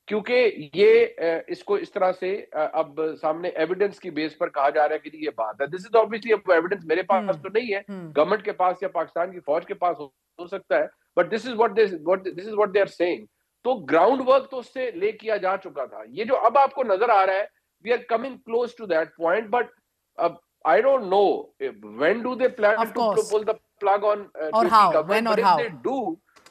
क्योंकि ये इसको इस तरह से अब सामने एविडेंस की बेस पर कहा जा रहा है कि ये बात है। दिस इज ऑब्वियसली अब एविडेंस मेरे पास तो नहीं है, गवर्नमेंट के पास या पाकिस्तान की फौज के पास हो सकता है, but this is what they are saying. तो ग्राउंड वर्क तो उससे ले किया जा चुका था। ये जो अब आपको नजर आ रहा है, we are coming close to that point, but I don't know when do they plan to pull the plug on or how, government, when or but how if they do,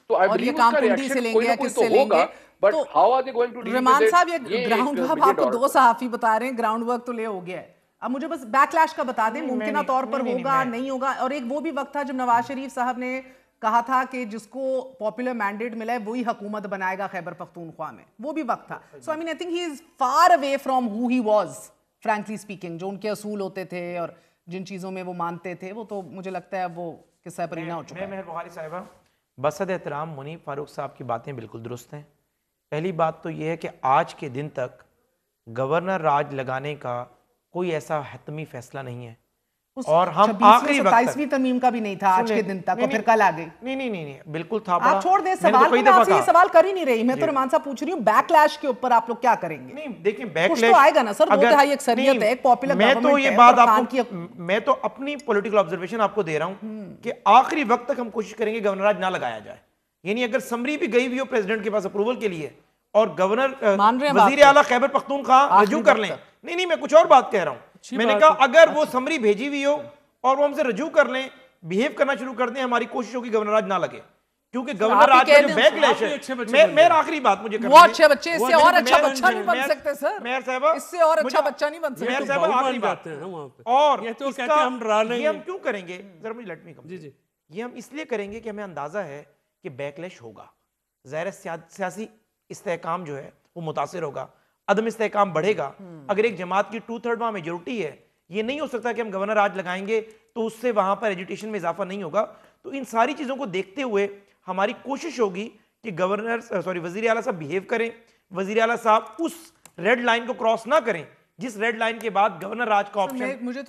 तो I believe काम उसका कुंडी से reaction लेंगे या कोई किससे तो होगा, but तो how are they going to deal with it? Rahman साहब, ये ग्राउंड वर्क आपको दो सहाफी बता रहे हैं, ग्राउंड वर्क तो ले हो गया है, अब मुझे बस बैकलैश का बता दें, मुमकिन तौर पर होगा नहीं होगा। और एक वो भी वक्त था जब नवाज शरीफ साहब ने कहा था कि जिसको पॉपुलर मैंडेट मिला है वही हुकूमत बनाएगा खैबर पख्तूनख्वा में, वो भी वक्त था। So I mean I think he is far away from who he was, frankly speaking. जो उनके असूल होते थे और जिन चीज़ों में वो मानते थे, वो तो मुझे लगता है वो किस्सा परिणा हो चुका है। मेहर बुखारी साहिबा, बसद एहतराम मुनीब फारूक साहब की बातें बिल्कुल दुरुस्त हैं, पहली बात तो यह है कि आज के दिन तक गवर्नर राज लगाने का कोई ऐसा हतमी फैसला नहीं है और हम आखिरी वक्त 27वीं तरमीम का भी नहीं था आज के दिन तक और फिर कल आ गई। नहीं बिल्कुल था। आप छोड़ दें सवाल, मैं आपसे ये सवाल कर ही नहीं रही, मैं तो रहमान साहब पूछ रही हूँ बैकलैश के ऊपर आप लोग क्या करेंगे? नहीं देखिए बैकलैश तो आएगा ना सर, 2/3 अक्सरियत है, पॉपुलर मैं तो ये बात आपको, मैं तो अपनी पॉलिटिकल ऑब्जर्वेशन आपको दे रहा हूँ कि आखिरी वक्त तक हम कोशिश करेंगे गवर्नर राज ना लगाया जाए। यानी अगर समरी भी गई हुई हो प्रेसिडेंट के पास अप्रूवल के लिए और गवर्नर वजीर आला खैबर पख्तूनख्वा रजू कर लें, नहीं मैं कुछ और बात कह रहा हूँ। मैंने कहा अगर वो समरी भेजी हुई हो और वो हमसे रजू कर लें, बिहेव करना शुरू कर दें, हमारी कोशिश होगी गवर्नर राज ना लगे, क्योंकि गवर्नर राज का जो बैकलैश है। मैं आखिरी बात मुझे वो अच्छे बच्चे, इससे और अच्छा बच्चा नहीं बन सकते सर, मेयर साहब इससे और अच्छा बच्चा नहीं बन सकते। मेयर साहब आखिरी बात है और ये तो कहते हैं हम डरा लेंगे, ये हम क्यों करेंगे? जरा मुझे लेट मी कम। जी ये हम इसलिए करेंगे कि हमें अंदाजा है कि बैकलैश होगा, ज़ाहिर सियासी इस्तेहकाम जो है वो मुतासिर होगा, अदम इस्तेहकाम बढ़ेगा। अगर एक जमात की 2/3 मेजोरिटी है, ये नहीं हो सकता कि हम गवर्नर राज लगाएंगे तो उससे वहां पर एजुटेशन में इजाफा नहीं होगा। तो इन सारी चीजों को देखते हुए हमारी कोशिश होगी कि वजीर आला साहब बिहेव करें, वजीर आला साहब उस रेड लाइन को क्रॉस ना करें जिस रेड लाइन के बाद गवर्नर राज का ऑप्शन मुझे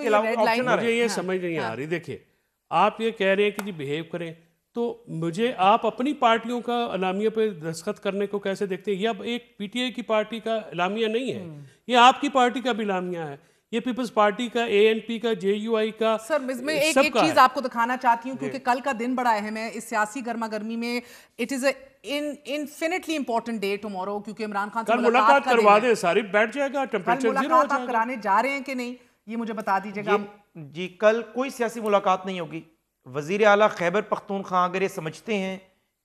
ये समझ नहीं आ रही। देखिए आप ये कह रहे हैं कि जी बिहेव करें, तो मुझे आप अपनी पार्टियों का एलामिया पे दस्तखत करने को कैसे देखते हैं? ये अब एक पीटीआई की पार्टी का एलामिया नहीं है, ये आपकी पार्टी का भी एलामिया है, ये पीपल्स पार्टी का, एएनपी का, जेयूआई का। सर मैं एक चीज आपको दिखाना चाहती हूँ क्योंकि कल का दिन बड़ा अहम है इस सियासी गर्मा गर्मी में। It is infinitely important day tomorrow, क्योंकि इमरान खान से मुलाकात करवा दे, सारी बैठ जाएगा, टेंपरेचर जीरो हो जाएगा। आप कराने जा रहे हैं कि नहीं ये मुझे बता दीजिएगा। जी कल कोई सियासी मुलाकात नहीं होगी। वजीर आला खैबर पख्तूनख्वा अगर ये समझते हैं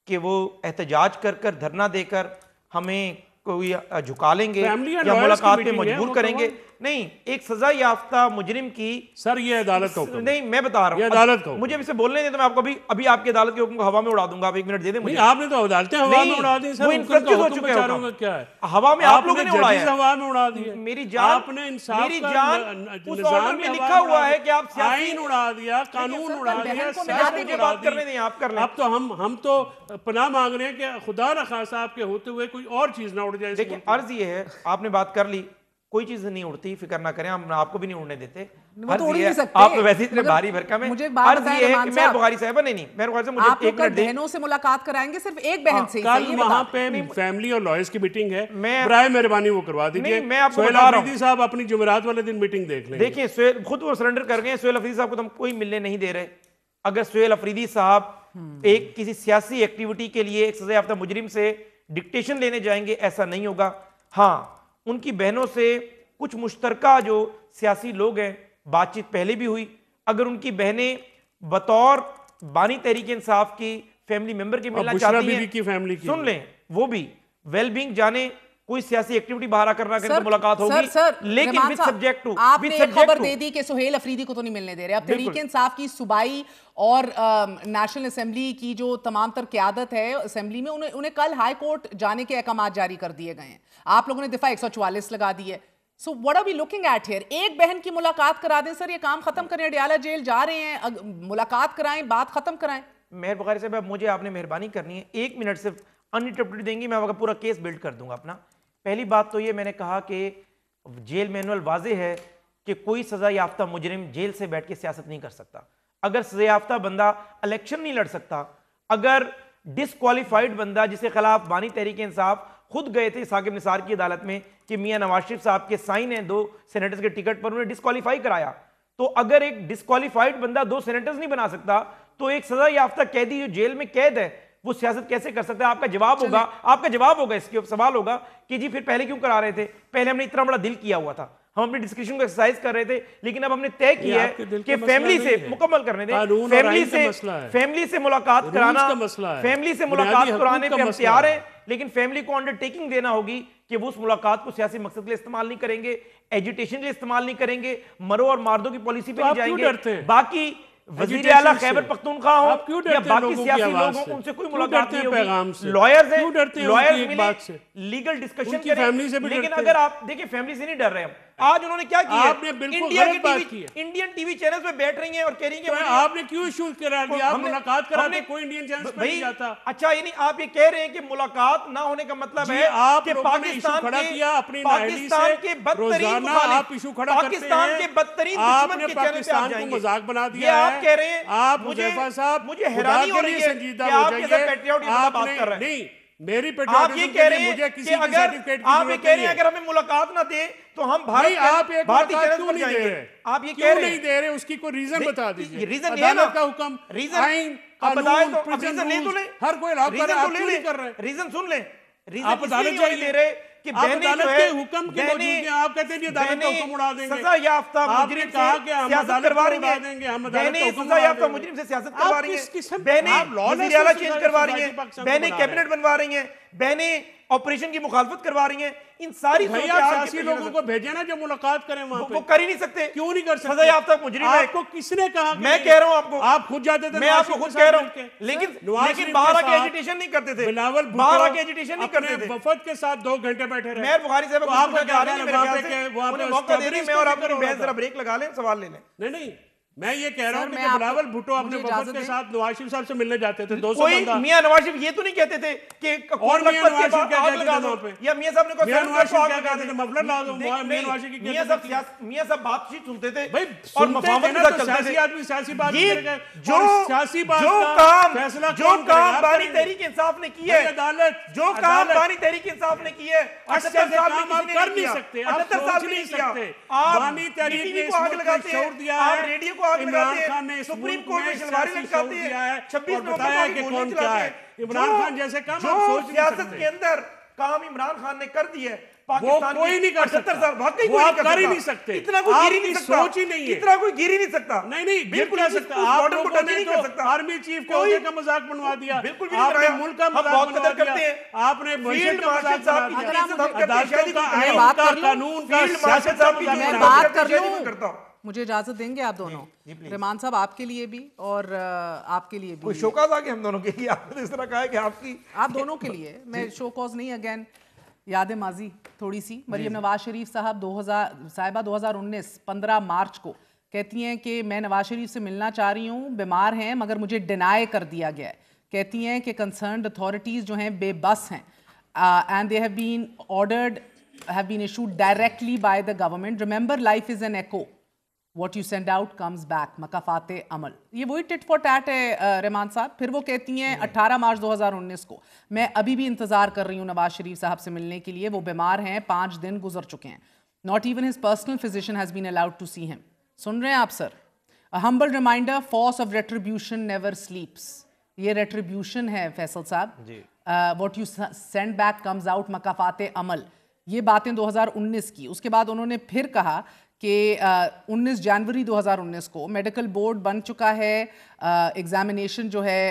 कि वो एहतजाज कर कर धरना देकर हमें कोई झुका लेंगे या मुलाकात पे मजबूर करेंगे, नहीं, एक सजा याफ्ता मुजरिम की सर ये अदालत का हुक्म नहीं, मैं बता रहा हूँ अदालत का, मुझे इसे बोलने दें तो मैं आपको अभी आपकी अदालत के हुक्म को हवा में उड़ा दूंगा। आप 1 मिनट दे दें मुझे। आपने तो अदालतें हवा में उड़ा दी सर, इनफ्रास्ट्रक्चर हो चुके हैं, क्या है हवा में आप लोगों ने उड़ाया, हवा में उड़ा दी। मेरी जान, मेरी जान उस ऑर्डर में लिखा हुआ है कि आप आईन उड़ा दिया, कानून उड़ा दिया, बात करने दें, आप कर लें। अब तो हम तो पनाह मांग रहे हैं कि खुदा न खासा आपके होते हुए कोई और चीज ना उड़ जाए। देखिए अर्ज ये है, आपने बात कर ली, कोई चीज नहीं उड़ती, फिक्र ना करें, हम आपको भी नहीं उड़ने देते। आप तो वैसे इतने भारी भरकम है। मुझे एक बात बताइए मैं बुखारी साहब नहीं मैं बुखारी साहब मुझे एक मिनट बहनों से मुलाकात कराएंगे, सिर्फ एक बहन से। कल वहां पे फैमिली और लॉयर्स की मीटिंग है, बराए मेहरबानी वो करवा दीजिए। मैं आपको बता रहा हूं साहब अपनी जुमेरात वाले दिन मीटिंग देख लेंगे। देखिए सुहेल खुद वो सरेंडर कर गए, सुहेल अफरीदी साहब को तो हम कोई मिलने नहीं दे रहे। अगर सुहेल अफरीदी साहब एक किसी सियासी एक्टिविटी के लिए एक सजा याफ्ता मुजरिम से डिक्टेशन लेने जाएंगे, ऐसा नहीं होगा। हाँ, उनकी बहनों से कुछ मुश्तरका जो सियासी लोग हैं बातचीत पहले भी हुई। अगर उनकी बहनें बतौर बानी तहरीक इंसाफ की फैमिली मेंबर के मिलना चाहती हैं की फैमिली की, सुन लें, वो भी वेलबींग जाने कोई सियासी एक्टिविटी बाहर करना करें तो मुलाकात होगी, लेकिन विद सब्जेक्ट टू। आपने एक खबर दे दी कि सुहेल अफरीदी को तो नहीं मिलने दे रहे। अब तहरीक इंसाफ की सूबाई और नेशनल असेंबली की जो तमाम तर क़यादत है असेंबली में, उन्हें कल हाई कोर्ट जाने के अहकाम जारी कर दिए गए हैं। आप लोगों ने दिफा 144 लगा दी है। So what are we looking at here? एक बहन की मुलाकात करा दें सर, ये काम खत्म करें। अडियाला जेल जा रहे हैं, मुलाकात कराएं, बात खत्म कराएं। मेहर बुखारी साहब मुझे आपने मेहरबानी करनी है, 1 मिनट सिर्फ अनइंटरप्टेड देंगी, मैं आपका पूरा केस बिल्ड कर दूंगा अपना। पहली बात तो ये मैंने कहा कि जेल मैनुअल वाजे है कि कोई सजा याफ्ता मुजरिम जेल से बैठ के सियासत नहीं कर सकता। अगर सजा याफ्ता बंदा इलेक्शन नहीं लड़ सकता, अगर डिसक्वालीफाइड बंदा जिसके खिलाफ बानी तहरीक इंसाफ खुद गए थे साकिब निसार की अदालत में कि मियां नवाज शरीफ साहब के साइन हैं 2 सेनेटर्स के टिकट पर, उन्हें डिसक्वालीफाई कराया। तो अगर एक डिसक्वालीफाइड बंदा 2 सेनेटर्स नहीं बना सकता तो एक सजा याफ्ता कैदी जो जेल में कैद है वो सियासत कैसे कर सकता है? आपका जवाब होगा इसके सवाल होगा कि जी फिर पहले क्यों करा रहे थे? पहले हमने इतना बड़ा दिल किया हुआ था, हम अपनी डिस्कशन को एक्सरसाइज कर रहे थे, लेकिन अब हमने तय किया है कि फैमिली से मुकम्मल करने दें, फैमिली से मुलाकात कराना, फैमिली से मुलाकात कराने पे हम तैयार हैं, लेकिन फैमिली को अंडरटेकिंग देना होगी कि वो उस मुलाकात को सियासी मकसद के लिए इस्तेमाल नहीं करेंगे, एजुटेशन के लिए इस्तेमाल नहीं करेंगे, मरो और मार दो की पॉलिसी पे नहीं जाएंगे। बाकी वज़ीर आला खैबर पख्तूनख्वा हो या बाकी सियासी लोग हों, उनसे कोई मुलाकात नहीं होगी। लॉयर्स हैं, लॉयर्स मिले, लीगल डिस्कशन करें, लेकिन अगर आप देखिए फैमिली से नहीं डर रहे हम, आज उन्होंने क्या किया? आपने बिल्कुल गलत बात की है। इंडियन टीवी चैनल पे बैठ रही हैं और कह रही हैं कि आपने क्यों इशू करा दिया? आप मुलाकात कराते, कोई इंडियन चैनल पे नहीं जाता। अच्छा, यानी आप ये कह रहे हैं कि मुलाकात ना होने का मतलब है आप कि पाकिस्तान खड़ा किया अपनी पाकिस्तान के बदतरीन आप इशू खड़ा करते हैं, पाकिस्तान के बदतरीन दुश्मन के चैनल पे आप जाएंगे, मजाक बना दिया आप कह रहे हैं। आप हुज़ैफा साहब, मुझे हैरानी हो रही है कि आप जैसे पैट्रियट बात कर रहे हैं। नहीं, मेरी आप ये कह रहे हैं मुझे किसी कि अगर आप ये कह रहे हैं अगर हमें मुलाकात ना दे तो हम भारतीय चैनल पर जाएंगे। आप ये कह रहे नहीं दे रहे, उसकी कोई रीजन बता दीजिए। रीजन ये ना का हुक्म, रीजन आप बताएं तो रीजन ले तो ले, हर कोई रीजन सुन ले। आप अदालत ले रहे कि अदालत के हुक्म की मौजूदगी में आप कहते हैं अदालत का हुक्म उड़ा देंगे। सजा याफ्ता मुजरिम कहा कि हम अदालत को उड़ा देंगे, हम अदालत का हुक्म सजा याफ्ता मुजरिम से सियासत करवा रही हैं, बहनें वज़ीर आला चेंज करवा रही हैं, बहनें कैबिनेट बनवा रही हैं, बहनें ऑपरेशन की मुखालफत करवा रही हैं। इन सारी सियासी लोगों को भेजे ना जो मुलाकात करें वहां पे। वो कर ही नहीं सकते। क्यों नहीं कर सकते? सजा याफ्ता मुजरिम है। आपको किसने कहा? मैं कह रहा हूं आपको, आप खुद जाते थे, मैं आपको खुद कह रहा हूं, लेकिन बाहर आके एजिटेशन नहीं करते थे, बिलावल बाहर आके एजिटेशन नहीं करते थे, वफद के साथ 2 घंटे बैठे रहे। मैं बुखारी साहब को आपको क्या रही है मेरे ख्याल से, उन्हें मौका दे दें, मैं और आपकी बहस जरा ब्रेक लगा लें, सवाल ले लें। नहीं, मैं ये कह रहा हूं कि बिलावल भुट्टो अपने वफद के साथ नवाज शरीफ साहब से मिलने जाते थे। 200 बंदा। मियां नवाज शरीफ ये तो नहीं कहते थे कि और मियां नवाज शरीफ क्या कहते थे वहां पे? या मियां साहब ने कोई मियां नवाज शरीफ क्या कहते थे? मफलर ला दो। मियां नवाज शरीफ की मियां साहब बातचीत सुनते थे भाई, और मफाहमत के साथ चलते थे। आदमी सियासी बात करेगा, सियासी बात जो काम बानी तहरीक इंसाफ ने की है, अदालत जो काम बानी तहरीक इंसाफ ने की है, 78 साल में आप कर नहीं सकते, 78 साल में नहीं सकते। बानी तहरीक ने को आग लगाते हैं, दिया आप रेडियो को आग लगाते हैं, ने सुप्रीम कोर्ट में शलवारें लटकाते हैं, 26 में बताया कि कौन क्या है। इमरान खान जैसे काम आप सोच नहीं सियासत सकते। के अंदर काम इमरान खान ने कर दिया है। वो कोई नहीं कर सकता, वाकई वो आप कर ही नहीं सकते, इतना कोई गिर ही नहीं सकता, सोच ही नहीं है, इतना कोई गिर ही नहीं सकता। नहीं बिल्कुल कर सकता। आप लोगों ने तो आर्मी चीफ के ओहदे का मजाक बनवा दिया, बिल्कुल भी आपने मुल्क का मजाक बनवा करते दिया, हैं, आपने फील्ड मार्शल साहब की अदालतों का आइन का कानून का सियासत का मैं बात कर लूं, मुझे इजाजत देंगे आप दोनों? रहमान साहब, आपके लिए भी और आपके लिए भी कोई शोकॉज आ गया हम दोनों के लिए। आपने इस तरह कहा है कि आप दोनों के लिए मैं शोकॉज नहीं, अगेन याद माजी थोड़ी सी। मरियम नवाज शरीफ साहब 2019 15 मार्च को कहती हैं कि मैं नवाज शरीफ से मिलना चाह रही हूँ, बीमार हैं मगर मुझे डिनाई कर दिया गया है। कहती हैं कि कंसर्न्ड अथॉरिटीज़ जो हैं बेबस हैं and they have been issued directly by the government. Remember life is an echo, What you send out comes back, मकाफाते अमल। ये वही टिट फॉर टैट है रहमान साहब। फिर वो कहती हैं 18 मार्च 2019 को, मैं अभी भी इंतजार कर रही हूँ नवाज शरीफ साहब से मिलने के लिए, वो बीमार हैं, 5 दिन गुजर चुके हैं। Not even his personal physician has been allowed to see him. सुन रहे हैं आप sir? A humble reminder, force of retribution never sleeps. ये रेट्रीब्यूशन है फैसल साहब। What you send back comes out, मकाफाते अमल। ये बातें 2019 की। उसके बाद उन्होंने फिर कहा कि 19 जनवरी 2019 को मेडिकल बोर्ड बन चुका है, एग्जामिनेशन जो है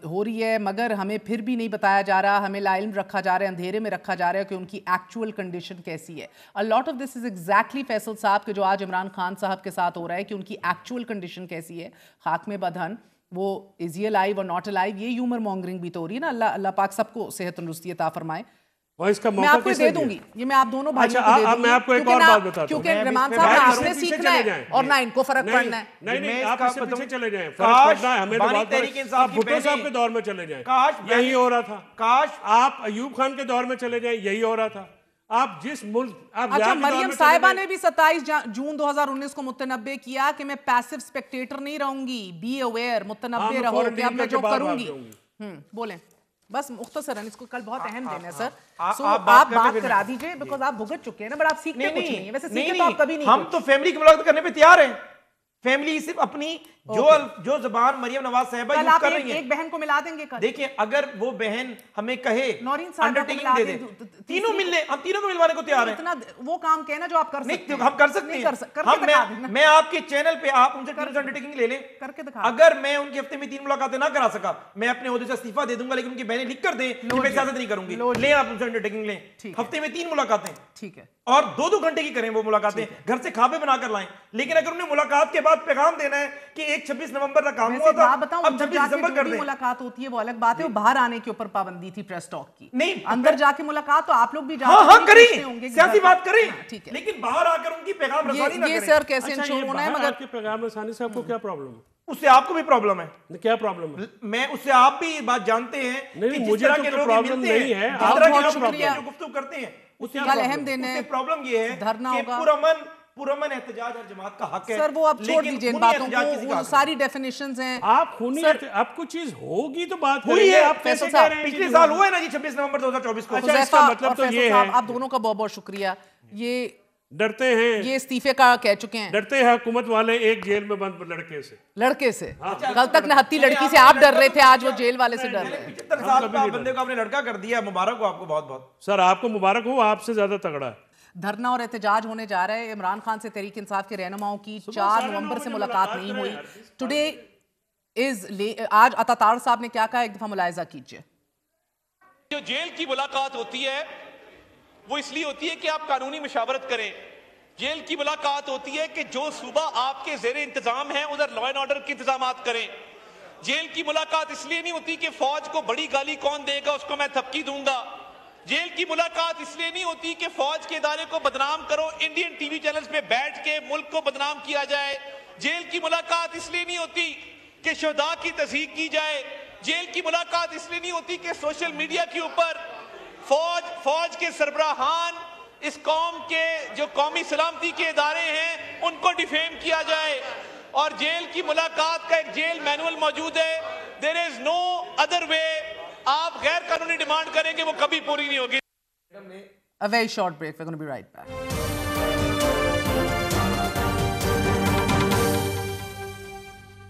हो रही है, मगर हमें फिर भी नहीं बताया जा रहा, हमें लाइल्म रखा जा रहा है, अंधेरे में रखा जा रहा है कि उनकी एक्चुअल कंडीशन कैसी है। A lot of this is exactly Faisal साहब के जो आज इमरान खान साहब के साथ हो रहा है कि उनकी एक्चुअल कंडीशन कैसी है, खाक में बदहन, वो इज ही अलाइव और नॉट अलाइव। ये ह्यूमर मॉन्गरिंग भी तो हो रही है ना। अल्लाह पाक सबको सेहत तंदुरुस्ती अता फरमाए। इसका मैं आपको दे दूंगी, ये मैं आप दोनों भाइयों को दे दूंगी। मैं आपको एक और बात बताता हूं, क्योंकि रहमान साहब आपने सीखना है और ना इनको फर्क पड़ना है। नहीं, आप इससे पीछे चले जाएं, फर्क पड़ना है हमें तो बहुत। आप भुट्टो साहब के दौर में चले जाएं, यही हो रहा था। काश आप अयूब खान के दौर में चले जाएं, यही हो रहा था। आप जिस मुल्क अच्छा, मरियम साहिबा ने भी 27 जून 2019 को मुतनब्बे किया कि मैं पैसिव स्पेक्टेटर नहीं रहूंगी, बी अवेयर, मुतनब्बे रहो कि अब मैं जो करूंगी। बोलें बस मुख्तसरन, इसको कल बहुत अहम दिन है सर। आप बात करा दीजिए, बिकॉज आप भुगत चुके हैं ना, बट आप सीखते कुछ नहीं है। वैसे सीखते तो आप कभी नहीं। हम तो फैमिली की मुलाकात करने पे तैयार हैं। फैमिली सिर्फ अपनी जो जबान मरियम नवाज साहिबा यूज कर रही है, एक बहन को मिला देंगे कल। देखिए, अगर वो बहन हमें कहे अंडरटेकिंग दे दे, तीनों मिल ले, हम तीनों को मिलवाने को तैयार हैं। इतना वो काम कहना जो आप कर सकते हैं। हम कर सकते हैं। मैं आपके चैनल पे आप उनसे अंडरटेकिंग ले लें, करके दिखा। अगर मैं उनके हफ्ते में 3 मुलाकातें ना करा सका, मैं अपने ओहदे से इस्तीफा दे दूंगा, लेकिन उनकी बहनें लिख कर दें कि मैं इजाजत नहीं करूंगी। ले आप उनसे अंडरटेकिंग लें, हफ्ते में 3 मुलाकातें। ठीक है, और 2-2 घंटे की करें वो मुलाकातें, घर से खाबे बनाकर लाएं। लेकिन अगर उन्हें मुलाकात के बाद पैगाम देना है कि एक 26 नवंबर का काम हुआ था, अब 26 दिसंबर कर दें। मुलाकात होती है वो अलग बात है, वो बाहर आने के ऊपर पाबंदी थी प्रेस टॉक की। नहीं, अंदर जाके मुलाकात तो आप लोग भी हाँ करें, सियासी बात करें, ठीक है, लेकिन बाहर आकर उनकी पैगाम रसानी ना करें। ये सर कैसे इंश्योर होना है? मगर पैगाम रसानी से आपको क्या प्रॉब्लम है? उससे आपको भी प्रॉब्लम है। क्या प्रॉब्लम है? मैं उससे आप भी ये बात जानते हैं नहीं, कि जिस मुझे तरह तो के लोग प्रॉब्लम मिलते नहीं है। जिस तरह के लोग शुक्रिया जो गुफ्तगू करते हैं, उससे अहम दिन है। प्रॉब्लम ये है धरना कि होगा, पुरअमन एहतजाज हर जमात का हक है। सर वो अब छोड़ दीजिए इन बातों को, वो सारी डेफिनेशंस हैं। आप खूनी अब कुछ चीज होगी तो बात हुई है। आप कैसे कह रहे हैं? पिछले साल हुआ है ना जी 26 नवंबर 2024 को। अच्छा, इसका मतलब तो ये है, आप दोनों का बहुत बहुत शुक्रिया। ये डरते हैं, ये इस्तीफे का कह चुके हैं, डरते हैं हुकूमत वाले एक जेल में बंद लड़के से। कल तक नहत्ती लड़की से आप डर रहे थे, आज वो जेल वाले से डर रहे हैं। 75 साल का बंदे को आपने लड़का कर दिया, मुबारक हो आपको बहुत बहुत। सर आपको मुबारक हो, आपसे ज्यादा तगड़ा है। धरना और एहतजाज होने जा रहा है। इमरान खान से तहरीक इंसाफ के रहनुमाओं की 4 नवंबर से मुलाकात नहीं हुई। टुडे इज आज अतातार साहब ने क्या कहा, एक दफा मुलाहिजा कीजिए। जो जेल की मुलाकात होती है वो इसलिए होती है कि आप कानूनी मशावरत करें। जेल की मुलाकात होती है कि जो सूबा आपके ज़ेरे इंतजाम है उधर लॉ एंड ऑर्डर के इंतजाम करें। जेल की मुलाकात इसलिए नहीं होती कि फौज को बड़ी गाली कौन देगा उसको मैं थपकी दूंगा। जेल की मुलाकात इसलिए नहीं होती कि फौज के इदारे को बदनाम करो, इंडियन टीवी चैनल्स पे बैठ के मुल्क को बदनाम किया जाए। जेल की मुलाकात इसलिए नहीं होती कि शुहदा की तस्दीक की जाए। जेल की मुलाकात इसलिए नहीं होती कि सोशल मीडिया के ऊपर फौज के सरबराहान, इस कौम के जो कौमी सलामती के इदारे हैं उनको डिफेम किया जाए। और जेल की मुलाकात का एक जेल मैनुअल मौजूद है, there is no other way. आप गैर कानूनी डिमांड करेंगे वो कभी पूरी नहीं होगी। A very short break. We're going to be right back.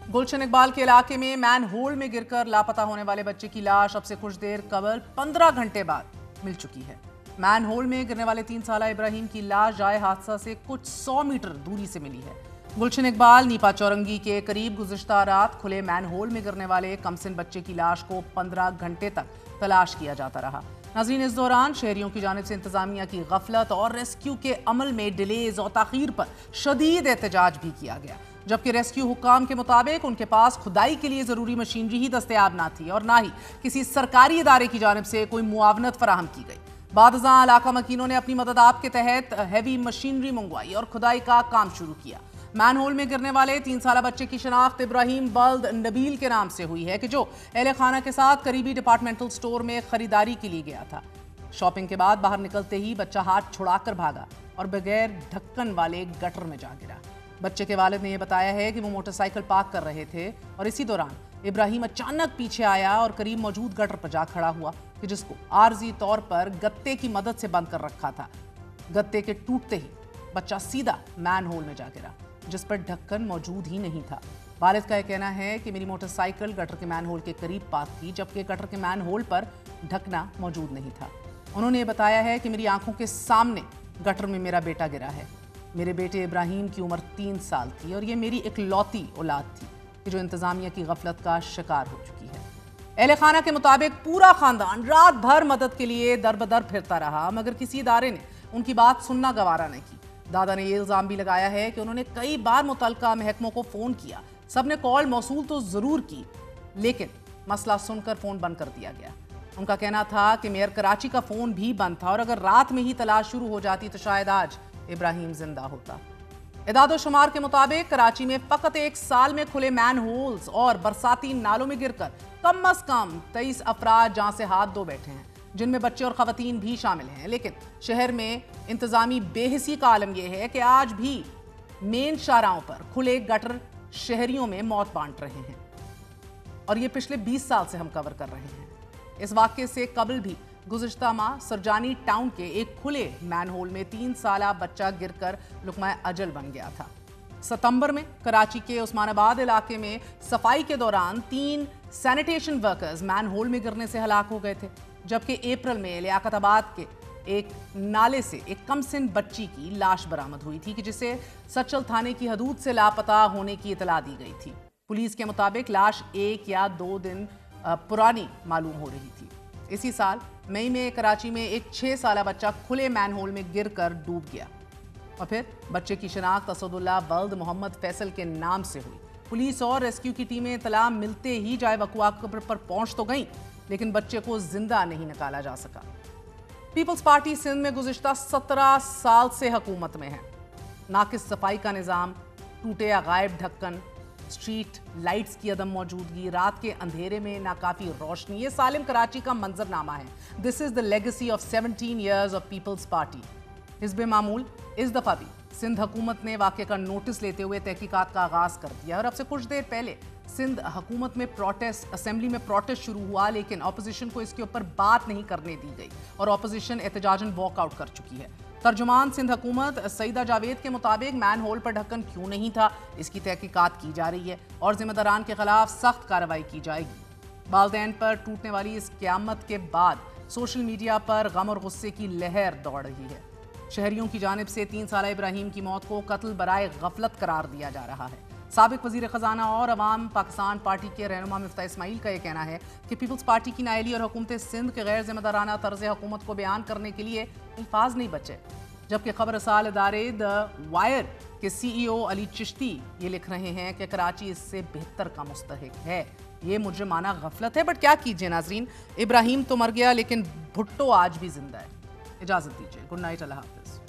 गुलशन इकबाल के इलाके में मैन होल में गिरकर लापता होने वाले बच्चे की लाश अब से कुछ देर कबल 15 घंटे बाद मिल चुकी है। मैन होल में गिरने वाले 3 साला इब्राहिम की लाश जाए हादसा से कुछ 100 मीटर दूरी से मिली है। गुलशन इकबाल नीपा चौरंगी के करीब गुज़िश्ता रात खुले मैन होल में गिरने वाले कमसिन बच्चे की लाश को 15 घंटे तक तलाश किया जाता रहा। नाज़रीन, इस दौरान शहरियों की जानिब से इंतजामिया की गफलत और रेस्क्यू के अमल में डिलेज और ताखीर पर शदीद एहतजाज भी किया गया, जबकि रेस्क्यू हुक्काम के मुताबिक उनके पास खुदाई के लिए ज़रूरी मशीनरी ही दस्तयाब ना थी और ना ही किसी सरकारी इदारे की जानिब से कोई मुआवनत फराहम की गई। बादशाह इलाका मकीनों ने अपनी मदद आप के तहत हैवी मशीनरी मंगवाई और खुदाई का काम शुरू किया। मैन होल में गिरने वाले 3 साला बच्चे की शनाख्त इब्राहिम बल्द नबील के नाम से हुई है कि जो अहले खाना के साथ करीबी डिपार्टमेंटल स्टोर में खरीदारी के लिए गया था। शॉपिंग के बाद बाहर निकलते ही बच्चा हाथ छुड़ाकर भागा और बगैर ढक्कन वाले गटर में जा गिरा। बच्चे के वालिद ने यह बताया है कि वो मोटरसाइकिल पार्क कर रहे थे और इसी दौरान इब्राहिम अचानक पीछे आया और करीब मौजूद गटर पर जा खड़ा हुआ कि जिसको आर्जी तौर पर गत्ते की मदद से बंद कर रखा था। गत्ते के टूटते ही बच्चा सीधा मैन होल में जा गिरा जिस पर ढक्कन मौजूद ही नहीं था। वालिद का यह कहना है कि मेरी मोटरसाइकिल गटर के मैन होल के करीब पार्क थी, जबकि गटर के मैन होल पर ढकना मौजूद नहीं था। उन्होंने ये बताया है कि मेरी आंखों के सामने गटर में मेरा बेटा गिरा है। मेरे बेटे इब्राहिम की उम्र 3 साल थी और ये मेरी इकलौती औलाद थी कि जो इंतज़ामिया की गफलत का शिकार हो चुकी है। अहले खाना के मुताबिक पूरा खानदान रात भर मदद के लिए दर बदर फिरता रहा, मगर किसी इदारे ने उनकी बात सुनना गवारा नहीं की। दादा ने यह इल्ज़ाम भी लगाया है कि उन्होंने कई बार मुतल्लिका महकमों को फ़ोन किया, सब ने कॉल मौसूल तो ज़रूर की, लेकिन मसला सुनकर फ़ोन बंद कर दिया गया। उनका कहना था कि मेयर कराची का फ़ोन भी बंद था और अगर रात में ही तलाश शुरू हो जाती तो शायद आज इब्राहिम जिंदा होता। इदाद शुमार के मुताबिक कराची में फ़कत 1 साल में खुले मैन होल्स और बरसाती नालों में गिरकर कम अज़ कम 23 अफराद जान से हाथ धो बैठे हैं, जिनमें बच्चे और ख़वातीन भी शामिल हैं। लेकिन शहर में इंतज़ामी बेहिसी का आलम यह है कि आज भी मेन शाहराहों पर खुले गटर शहरियों में मौत बांट रहे हैं और ये पिछले 20 साल से हम कवर कर रहे हैं। इस वाक़े से कबल भी गुज़िश्ता माह सरजानी टाउन के एक खुले मैन होल में 3 साला बच्चा गिरकर लुक़मा अजल बन गया था। सितंबर में कराची के उस्मानाबाद इलाके में सफाई के दौरान 3 सैनिटेशन वर्कर्स मैन होल में गिरने से हलाक हो गए थे, जबकि अप्रैल में लियाकताबाद के एक नाले से एक कमसिन बच्ची की लाश बरामद हुई थी कि जिसे सचल थाने की हदूद से लापता होने की इतला दी गई थी। पुलिस के मुताबिक लाश 1 या 2 दिन पुरानी मालूम हो रही थी। इसी साल मई में कराची में एक 6 साला बच्चा खुले मैनहोल में गिरकर डूब गया और फिर बच्चे की शिनाख्त असदुल्ला वल्द मोहम्मद फैसल के नाम से हुई। पुलिस और रेस्क्यू की टीमें इतला मिलते ही जाए वकुआ पर पहुंच तो गईं, लेकिन बच्चे को जिंदा नहीं निकाला जा सका। पीपल्स पार्टी सिंध में गुज़िश्ता 17 साल से हुकूमत में है। नाकिस सफाई का निज़ाम, टूटे या गायब ढक्कन, स्ट्रीट लाइट्स की अदम मौजूदगी, रात के अंधेरे में नाकाफी रोशनी, ये सालिम कराची का मंजरनामा है। This is the legacy of 17 years of Peoples Party. हिज़्ब मामूल इस दफा भी सिंध हुकूमत ने वाक़े का नोटिस लेते हुए तहकीकात का आगाज कर दिया और अब से कुछ देर पहले सिंध हुकूमत में प्रोटेस्ट, असेंबली में प्रोटेस्ट शुरू हुआ, लेकिन ऑपोजिशन को इसके ऊपर बात नहीं करने दी गई और ऑपोजिशन एहतजाजन वॉकआउट कर चुकी है। तर्जुमान सिंध हुकूमत सईदा जावेद के मुताबिक मैन होल पर ढक्कन क्यों नहीं था, इसकी तहकीकात की जा रही है और जिम्मेदारान के खिलाफ सख्त कार्रवाई की जाएगी। वालदैन पर टूटने वाली इस क़यामत के बाद सोशल मीडिया पर गम और गुस्से की लहर दौड़ रही है। शहरियों की जानिब से 3 साला इब्राहिम की मौत को कत्ल बराए गफलत करार दिया जा रहा है। साबिक वज़ीर ख़जाना और अवाम पाकिस्तान पार्टी के रहनुमा मिफ्ता इस्माइल का यह कहना है कि पीपल्स पार्टी की नाअहली और हुकूमत सिंध के गैर जिम्मेदाराना तर्ज हुकूमत को बयान करने के लिए अल्फाज नहीं बचे। जबकि खबर रसाल इदारे द वायर के CEO अली चिश्ती ये लिख रहे हैं कि कराची इससे बेहतर का मुस्तहिक है। ये मुजरिमाना गफलत है, बट क्या कीजिए नाजरीन, इब्राहिम तो मर गया लेकिन भुट्टो आज भी जिंदा है। इजाज़त दीजिए, गुड नाइट, अल्लाह हाफ़िज़।